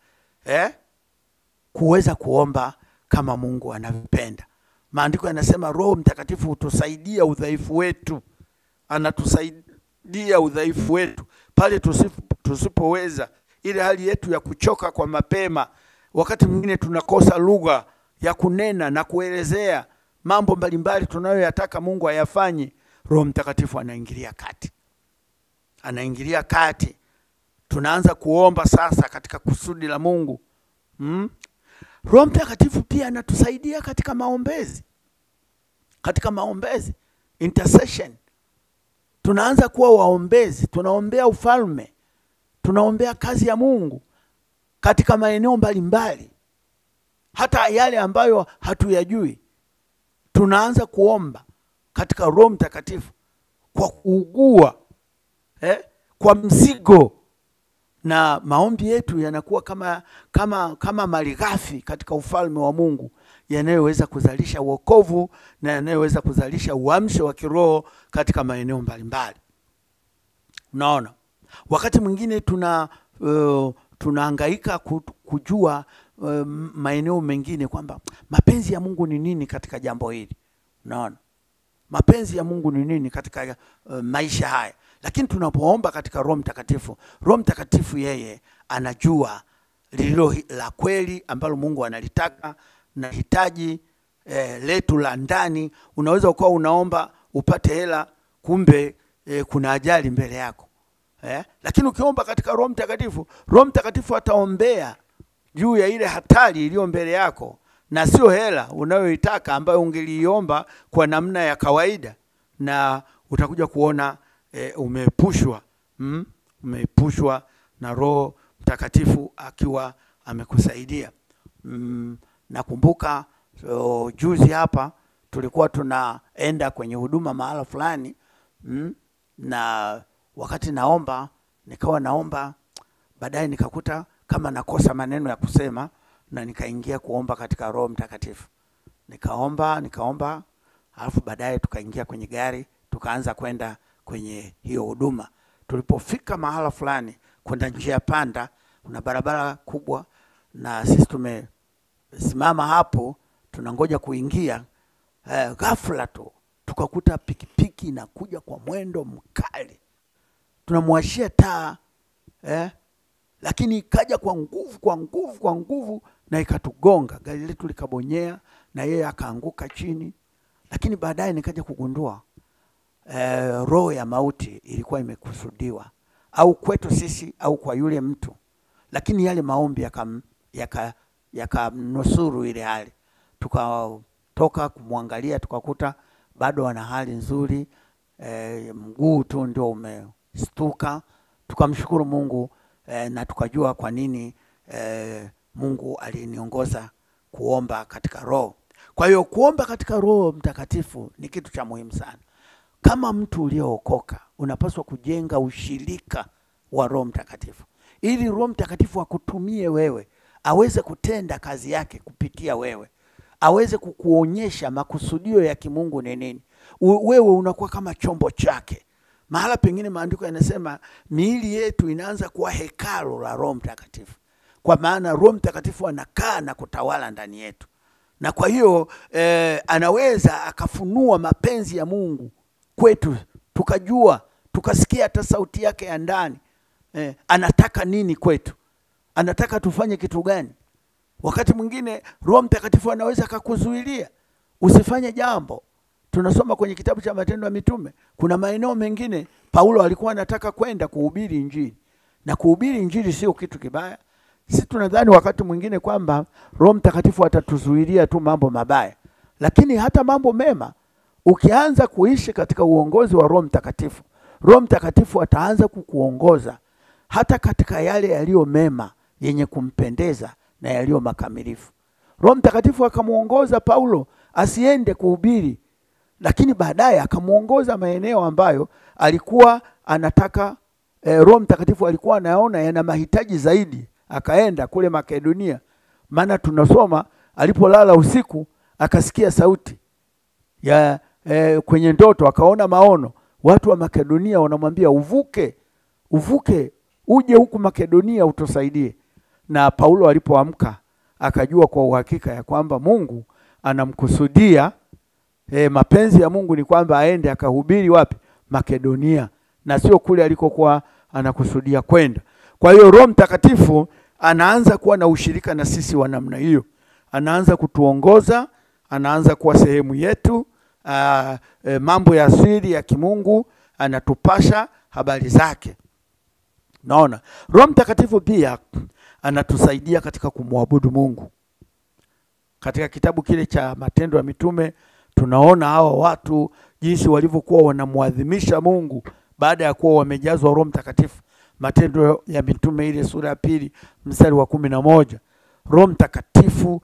kuweza kuomba kama Mungu anavyopenda. Maandiko yanasema Roho Mtakatifu hutusaidia udhaifu wetu. Anatusaidia udhaifu wetu pale tusipoweza, ile hali yetu ya kuchoka kwa mapema. Wakati mwingine tunakosa lugha ya kunena na kuelezea mambo mbalimbali tunayoyataka Mungu ayafanye. Roho Mtakatifu anaingilia kati. tunaanza kuomba sasa katika kusudi la Mungu. Roho Mtakatifu pia anatusaidia katika maombezi. Katika maombezi, intercession. Tunaanza kuwa waombezi, tunaombea ufalme, tunaombea kazi ya Mungu katika maeneo mbalimbali. Hata yale ambayo hatuyajui, tunaanza kuomba katika Roho Mtakatifu kwa kuugua, kwa mzigo, na maombi yetu yanakuwa kama malighafi katika ufalme wa Mungu, yanayoweza kuzalisha wokovu na yanayoweza kuzalisha uamsho wa kiroho katika maeneo mbalimbali. Unaona, wakati mwingine tunahangaika kujua maeneo mengine kwamba mapenzi ya Mungu ni nini katika jambo hili. Unaona, mapenzi ya Mungu ni nini katika maisha haya. Lakini tunapoomba katika Roho Mtakatifu, Roho Mtakatifu yeye anajua lililo la kweli ambalo Mungu analitaka na hitaji letu la ndani. Unaweza ukawa unaomba upate hela, kumbe kuna ajali mbele yako. Lakini ukiomba katika Roho Mtakatifu, Roho Mtakatifu ataombea juu ya ile hatari iliyo mbele yako, na sio hela unayoitaka ambayo ungeliomba kwa namna ya kawaida, na utakuja kuona umeepushwa na Roho Mtakatifu akiwa amekusaidia. Nakumbuka juzi hapa tulikuwa tunaenda kwenye huduma mahala fulani, na wakati nikawa naomba, baadaye nikakuta kama nakosa maneno ya kusema, na nikaingia kuomba katika Roho Mtakatifu. Nikaomba, alafu baadaye tukaingia kwenye gari, tukaanza kwenda kwenye hiyo huduma. Tulipofika mahala fulani, kwenda njia panda, kuna barabara kubwa, na sisi tumesimama hapo tunangoja kuingia. Ghafla tu tukakuta pikipiki inakuja kwa mwendo mkali. Tunamwashia taa, lakini ikaja kwa nguvu na ikatugonga. Gari letu likabonyea na yeye akaanguka chini. Lakini baadaye nikaja kugundua roho ya mauti ilikuwa imekusudiwa, au kwetu sisi au kwa yule mtu. Lakini yale maombi yakanusuru ile hali. Tukatoka kumwangalia, tukakuta bado ana hali nzuri, mguu tu ndio umestuka. Tukamshukuru Mungu, na tukajua kwa nini Mungu aliniongoza kuomba katika Roho. Kwa hiyo kuomba katika Roho Mtakatifu ni kitu cha muhimu sana. Kama mtu uliyookoka, unapaswa kujenga ushirika wa Roho Mtakatifu, ili Roho Mtakatifu akutumie wewe, aweze kutenda kazi yake kupitia wewe, aweze kukuonyesha makusudio ya kimungu ni nini. Wewe unakuwa kama chombo chake. Mahala pengine maandiko yanasema miili yetu inaanza kuwa hekalu la Roho Mtakatifu, kwa maana Roho Mtakatifu anakaa na kutawala ndani yetu. Na kwa hiyo anaweza akafunua mapenzi ya Mungu kwetu, tukajua, tukasikia hata sauti yake ya ndani. Anataka nini kwetu? Anataka tufanye kitu gani? Wakati mwingine Roho Mtakatifu anaweza akakuzuilia usifanye jambo. Tunasoma kwenye kitabu cha Matendo ya Mitume, kuna maeneo mengine Paulo alikuwa anataka kwenda kuhubiri Injili. Na kuhubiri Injili sio kitu kibaya. Sisi tunadhani wakati mwingine kwamba Roho Mtakatifu atatuzuilia tu mambo mabaya, lakini hata mambo mema. Ukianza kuishi katika uongozi wa Roho Mtakatifu, Roho Mtakatifu ataanza kukuongoza hata katika yale yaliyo mema, yenye kumpendeza na yaliyo makamilifu. Roho Mtakatifu akamuongoza Paulo asiende kuhubiri, lakini baadaye akamuongoza maeneo ambayo alikuwa anataka. Roho Mtakatifu alikuwa anaona yana mahitaji zaidi, akaenda kule Makedonia. Maana tunasoma alipolala usiku akasikia sauti ya kwenye ndoto, akaona maono. Watu wa Makedonia wanamwambia uvuke uje huku Makedonia utusaidie. Na Paulo alipoamka akajua kwa uhakika ya kwamba Mungu anamkusudia. Mapenzi ya Mungu ni kwamba aende akahubiri wapi? Makedonia, na sio kule alikokuwa anakusudia kwenda. Kwa hiyo Roho Mtakatifu anaanza kuwa na ushirika na sisi wa namna hiyo. Anaanza kutuongoza, anaanza kuwa sehemu yetu. Mambo ya siri ya kimungu anatupasha habari zake. Naona Roho Mtakatifu pia anatusaidia katika kumwabudu Mungu. Katika kitabu kile cha Matendo ya Mitume tunaona hawa watu jinsi walivyokuwa wanamuadhimisha Mungu baada ya kuwa wamejazwa Roho Mtakatifu. Matendo ya Mitume ile sura ya 2 mstari wa 11. Roho Mtakatifu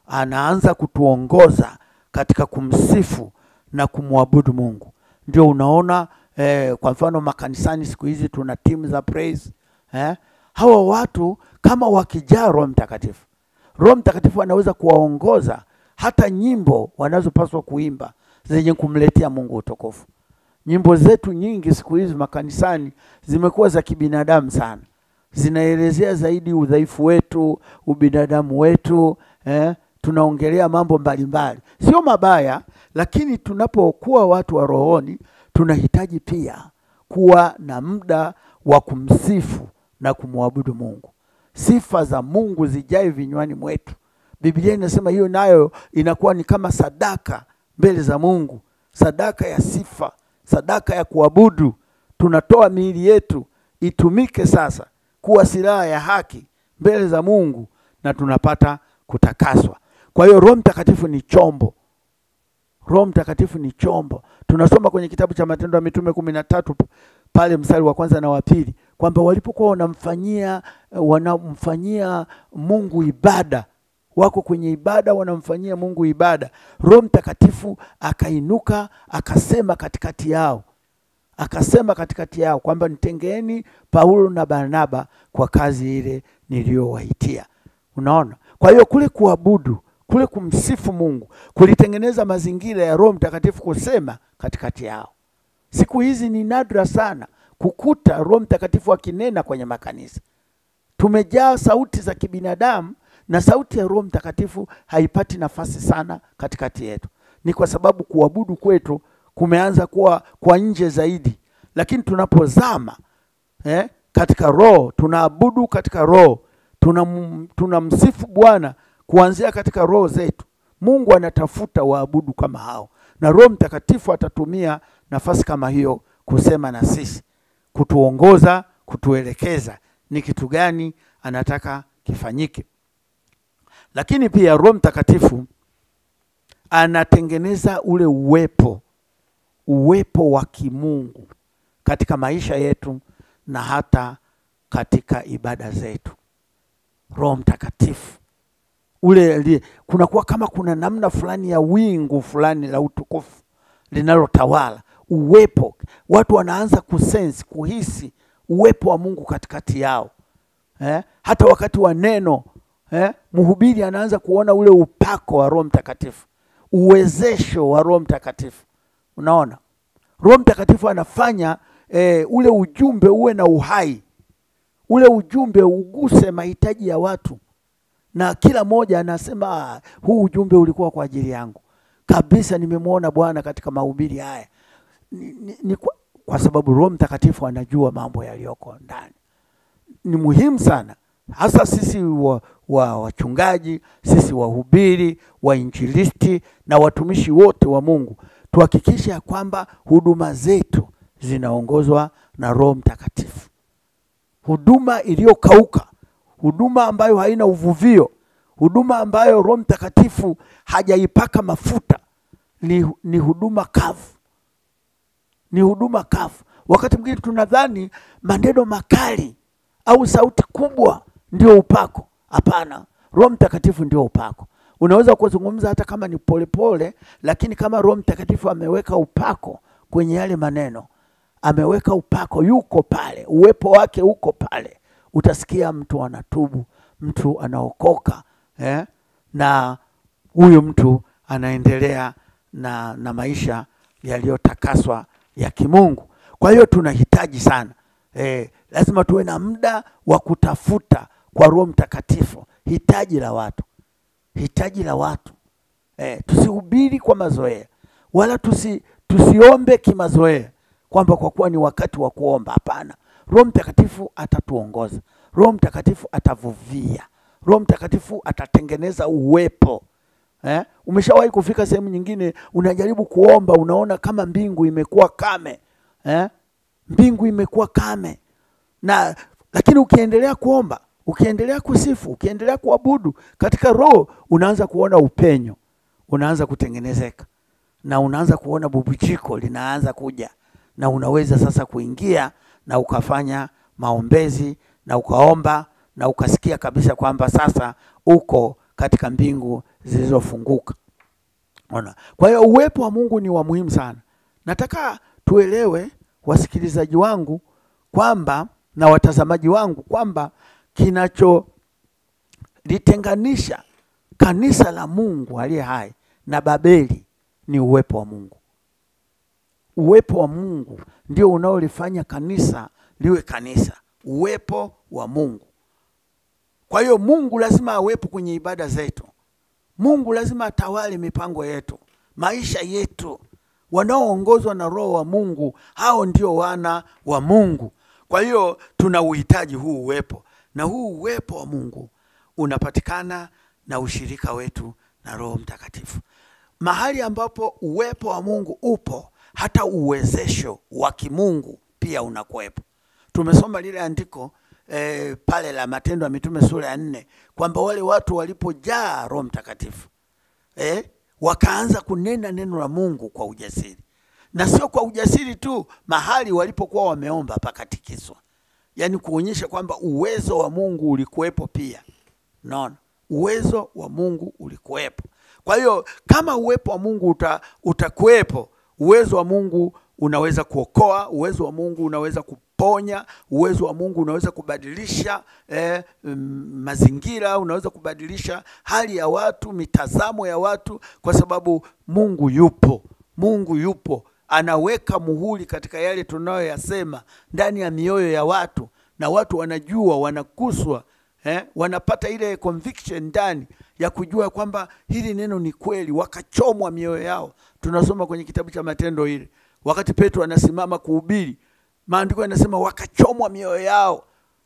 anaanza kutuongoza katika kumsifu na kumwabudu Mungu. Ndio unaona kwa mfano makanisani siku hizi tuna timu za praise. Hawa watu kama wakijaa Roho Mtakatifu, Roho Mtakatifu anaweza kuwaongoza hata nyimbo wanazopaswa kuimba zenye kumletea Mungu utukufu. Nyimbo zetu nyingi siku hizi makanisani zimekuwa za kibinadamu sana. Zinaelezea zaidi udhaifu wetu, ubinadamu wetu, tunaongelea mambo mbalimbali. Sio mabaya, lakini tunapokuwa watu wa rohoni tunahitaji pia kuwa na muda wa kumsifu na kumwabudu Mungu. Sifa za Mungu zijae vinywani mwetu. Biblia inasema hiyo nayo inakuwa ni kama sadaka mbele za Mungu, sadaka ya sifa, sadaka ya kuabudu. Tunatoa miili yetu itumike sasa kuwa silaha ya haki mbele za Mungu na tunapata kutakaswa. Kwa hiyo Roho Mtakatifu ni chombo. Roho Mtakatifu ni chombo. Tunasoma kwenye kitabu cha Matendo ya Mitume 13 pale mstari wa 1 na wa 2 kwamba walipokuwa wanamfanyia Mungu ibada, wako kwenye ibada wanamfanyia Mungu ibada, Roho Mtakatifu akainuka akasema katikati yao. Akasema katikati yao kwamba nitengeeni Paulo na Barnaba kwa kazi ile niliyowaitia. Unaona? Kwa hiyo kule kuabudu, kule kumsifu Mungu, kulitengeneza mazingira ya Roho Mtakatifu kusema katikati yao. Siku hizi ni nadra sana kukuta Roho Mtakatifu akinena kwenye makanisa. Tumejaa sauti za kibinadamu na sauti ya Roho Mtakatifu haipati nafasi sana katikati yetu. Ni kwa sababu kuabudu kwetu kumeanza kuwa kwa nje zaidi. Lakini tunapozama katika roho, tunaabudu katika roho, tunamsifu Bwana kuanzia katika roho zetu. Mungu anatafuta waabudu kama hao. Na Roho Mtakatifu atatumia nafasi kama hiyo kusema na sisi, kutuongoza, kutuelekeza ni kitu gani anataka kifanyike. Lakini pia Roho Mtakatifu anatengeneza ule uwepo wa kimungu katika maisha yetu na hata katika ibada zetu. Roho Mtakatifu kunakuwa kama kuna namna fulani ya wingu fulani la utukufu linalotawala. Uwepo, watu wanaanza kusense, kuhisi uwepo wa Mungu katikati yao. Hata wakati wa neno, mhubiri anaanza kuona ule upako wa Roho Mtakatifu, uwezesho wa Roho Mtakatifu. Unaona? Roho Mtakatifu anafanya ule ujumbe uwe na uhai. Ule ujumbe uguse mahitaji ya watu. Na kila moja anasema huu ujumbe ulikuwa kwa ajili yangu. Kabisa nimemwona Bwana katika mahubiri haya. Kwa sababu Roho Mtakatifu anajua mambo yaliyoko ndani. Ni muhimu sana. Hasa sisi wachungaji, sisi wahubiri, wainjilisti na watumishi wote wa Mungu. Tuhakikishe ya kwamba huduma zetu zinaongozwa na Roho Mtakatifu. Huduma iliyokauka, huduma ambayo haina uvuvio, huduma ambayo Roho Mtakatifu hajaipaka mafuta ni huduma kavu. Ni huduma kavu. Wakati mwingine tunadhani maneno makali au sauti kubwa ndio upako. Hapana, Roho Mtakatifu ndio upako. Unaweza kuzungumza hata kama ni polepole, lakini kama Roho Mtakatifu ameweka upako kwenye yale maneno, ameweka upako, yuko pale, uwepo wake uko pale, utasikia mtu anatubu, mtu anaokoka, na huyo mtu anaendelea na maisha yaliyotakaswa ya kimungu. Kwa hiyo tunahitaji sana, lazima tuwe na muda wa kutafuta kwa Roho Mtakatifu. Hitaji la watu. Tusihubiri kwa mazoea, wala tusiombe kimazoea kwamba kwa kuwa ni wakati wa kuomba. Hapana. Roho Mtakatifu atatuongoza. Roho Mtakatifu atavuvia. Roho Mtakatifu atatengeneza uwepo. Umeshawahi kufika sehemu nyingine unajaribu kuomba, unaona kama mbingu imekuwa kame. Mbingu imekuwa kame. Lakini ukiendelea kuomba, ukiendelea kusifu, ukiendelea kuabudu katika roho, unaanza kuona upenyo, unaanza kutengenezeka, na unaanza kuona bubujiko linaanza kuja, na unaweza sasa kuingia na ukafanya maombezi na ukaomba na ukasikia kabisa kwamba sasa uko katika mbingu zilizofunguka. Ona. Kwa hiyo uwepo wa Mungu ni wa muhimu sana. Nataka tuelewe, wasikilizaji wangu, kwamba na watazamaji wangu, kwamba kinacholitenganisha kanisa la Mungu aliye hai na Babeli ni uwepo wa Mungu. Uwepo wa Mungu ndio unaolifanya kanisa liwe kanisa, uwepo wa Mungu. Kwa hiyo Mungu lazima awepo kwenye ibada zetu. Mungu lazima atawale mipango yetu, maisha yetu. Wanaoongozwa na Roho wa Mungu, hao ndio wana wa Mungu. Kwa hiyo tuna uhitaji huu uwepo, na huu uwepo wa Mungu unapatikana na ushirika wetu na Roho Mtakatifu. Mahali ambapo uwepo wa Mungu upo, hata uwezesho wa kimungu pia unakuwepo. Tumesoma lile andiko pale la Matendo ya Mitume sura ya 4 kwamba wale watu walipojaa Roho Mtakatifu wakaanza kunena neno la Mungu kwa ujasiri. Na sio kwa ujasiri tu, mahali walipokuwa wameomba pakatikiswa. Yaani kuonyesha kwamba uwezo wa Mungu ulikuwepo pia. Naona uwezo wa Mungu ulikuwepo. Kwa hiyo kama uwepo wa Mungu utakuwepo, uwezo wa Mungu unaweza kuokoa, uwezo wa Mungu unaweza kuponya, uwezo wa Mungu unaweza kubadilisha mazingira, unaweza kubadilisha hali ya watu, mitazamo ya watu, kwa sababu Mungu yupo. Mungu yupo, anaweka muhuri katika yale tunayoyasema ndani ya mioyo ya watu, na watu wanajua, wanakuswa, wanapata ile conviction ndani ya kujua kwamba hili neno ni kweli, wakachomwa mioyo yao. Tunasoma kwenye kitabu cha Matendo hili, wakati Petro anasimama kuhubiri, maandiko yanasema wakachomwa mioyo yao.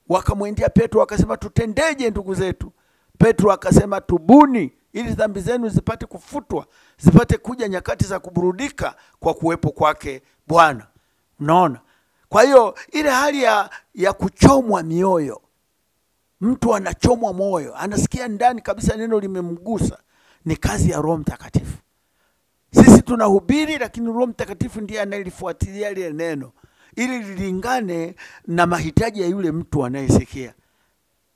Wakamwendea Petro wakasema, tutendeje ndugu zetu? Petro akasema, tubuni ili dhambi zenu zipate kufutwa, zipate kuja nyakati za kuburudika kwa kuwepo kwake Bwana. Unaona? Kwa hiyo ile hali ya kuchomwa mioyo, mtu anachomwa moyo, anasikia ndani kabisa neno limemgusa, ni kazi ya Roho Mtakatifu. Sisi tunahubiri, lakini Roho Mtakatifu ndiye anayelifuatilia ile neno ili lilingane na mahitaji ya yule mtu anayesikia.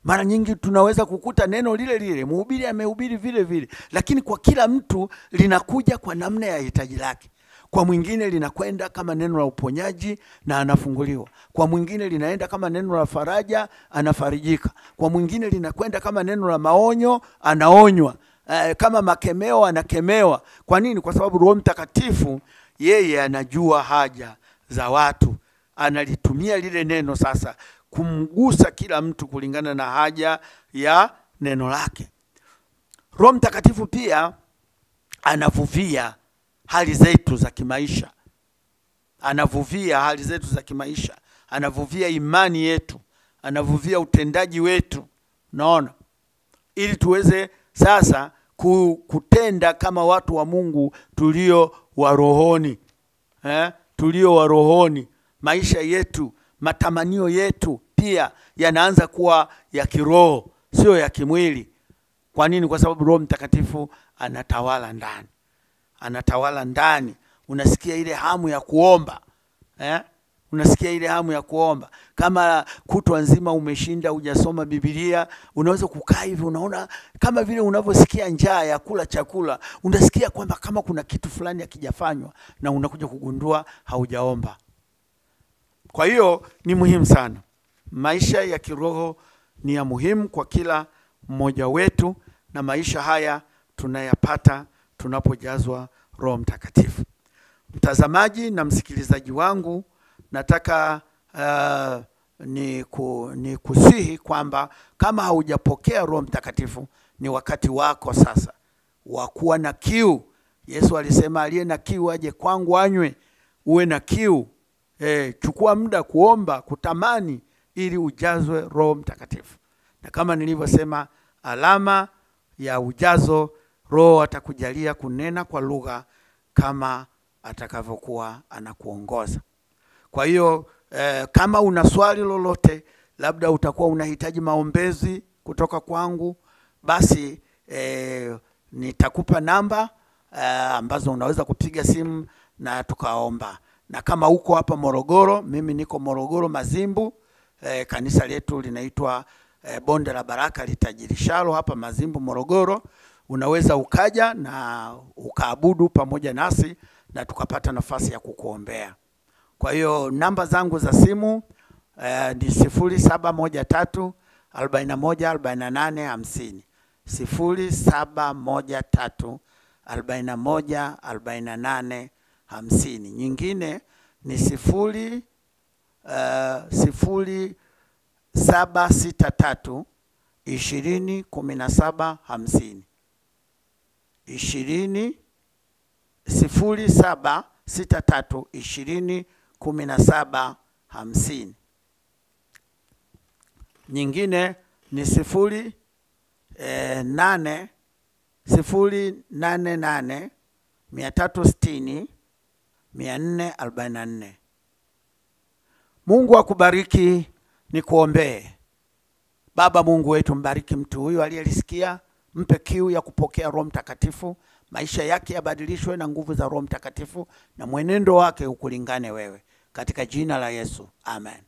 Mara nyingi tunaweza kukuta neno lile lile, mhubiri amehubiri vile vile, lakini kwa kila mtu linakuja kwa namna ya hitaji lake. Kwa mwingine linakwenda kama neno la uponyaji na anafunguliwa. Kwa mwingine linaenda kama neno la faraja, anafarijika. Kwa mwingine linakwenda kama neno la maonyo, anaonywa. Kama makemeo, anakemewa. Kwa nini? Kwa sababu Roho Mtakatifu yeye anajua haja za watu. Analitumia lile neno sasa kumgusa kila mtu kulingana na haja ya neno lake. Roho Mtakatifu pia anavuvia hali zetu za kimaisha. Anavuvia hali zetu za kimaisha. Anavuvia imani yetu. Anavuvia utendaji wetu. Naona? Ili tuweze sasa kutenda kama watu wa Mungu tulio wa rohoni. Tulio wa rohoni. Maisha yetu, matamanio yetu pia yanaanza kuwa ya kiroho, sio ya kimwili. Kwa nini? Kwa sababu Roho Mtakatifu anatawala ndani. Anatawala ndani. Unasikia ile hamu ya kuomba. Unasikia ile hamu ya kuomba. Kama kutwa nzima umeshinda hujasoma Biblia, unaweza kukaa hivi, unaona kama vile unavyosikia njaa ya kula chakula, unasikia kwamba kama kuna kitu fulani hakijafanywa, na unakuja kugundua haujaomba. Kwa hiyo ni muhimu sana. Maisha ya kiroho ni ya muhimu kwa kila mmoja wetu, na maisha haya tunayapata tunapojazwa Roho Mtakatifu. Mtazamaji na msikilizaji wangu, nataka ni kusihi kwamba kama haujapokea Roho Mtakatifu, ni wakati wako sasa wa kuwa na kiu. Yesu alisema aliye na kiu aje kwangu anywe. Uwe na kiu. Chukua muda kuomba, kutamani, ili ujazwe Roho Mtakatifu. Na kama nilivyosema, alama ya ujazo, Roho atakujalia kunena kwa lugha kama atakavyokuwa anakuongoza. Kwa hiyo Kama una swali lolote, labda utakuwa unahitaji maombezi kutoka kwangu, basi nitakupa namba ambazo unaweza kupiga simu na tukaomba. Na kama uko hapa Morogoro, mimi niko Morogoro Mazimbu, kanisa letu linaitwa Bonde la Baraka Litajirishalo hapa Mazimbu Morogoro. Unaweza ukaja na ukaabudu pamoja nasi na tukapata nafasi ya kukuombea. Kwa hiyo namba zangu za simu ni 0713 41 48 50, 0713 41 48 50. Nyingine ni 0763 20 17 50, 0763 20 17 50. Nyingine ni 088 360 444. Mungu akubariki. Nikuombee. Baba Mungu wetu, mbariki mtu huyu aliyelisikia, mpe kiu ya kupokea Roho Mtakatifu, maisha yake yabadilishwe na nguvu za Roho Mtakatifu na mwenendo wake ukulingane wewe, katika jina la Yesu, amen.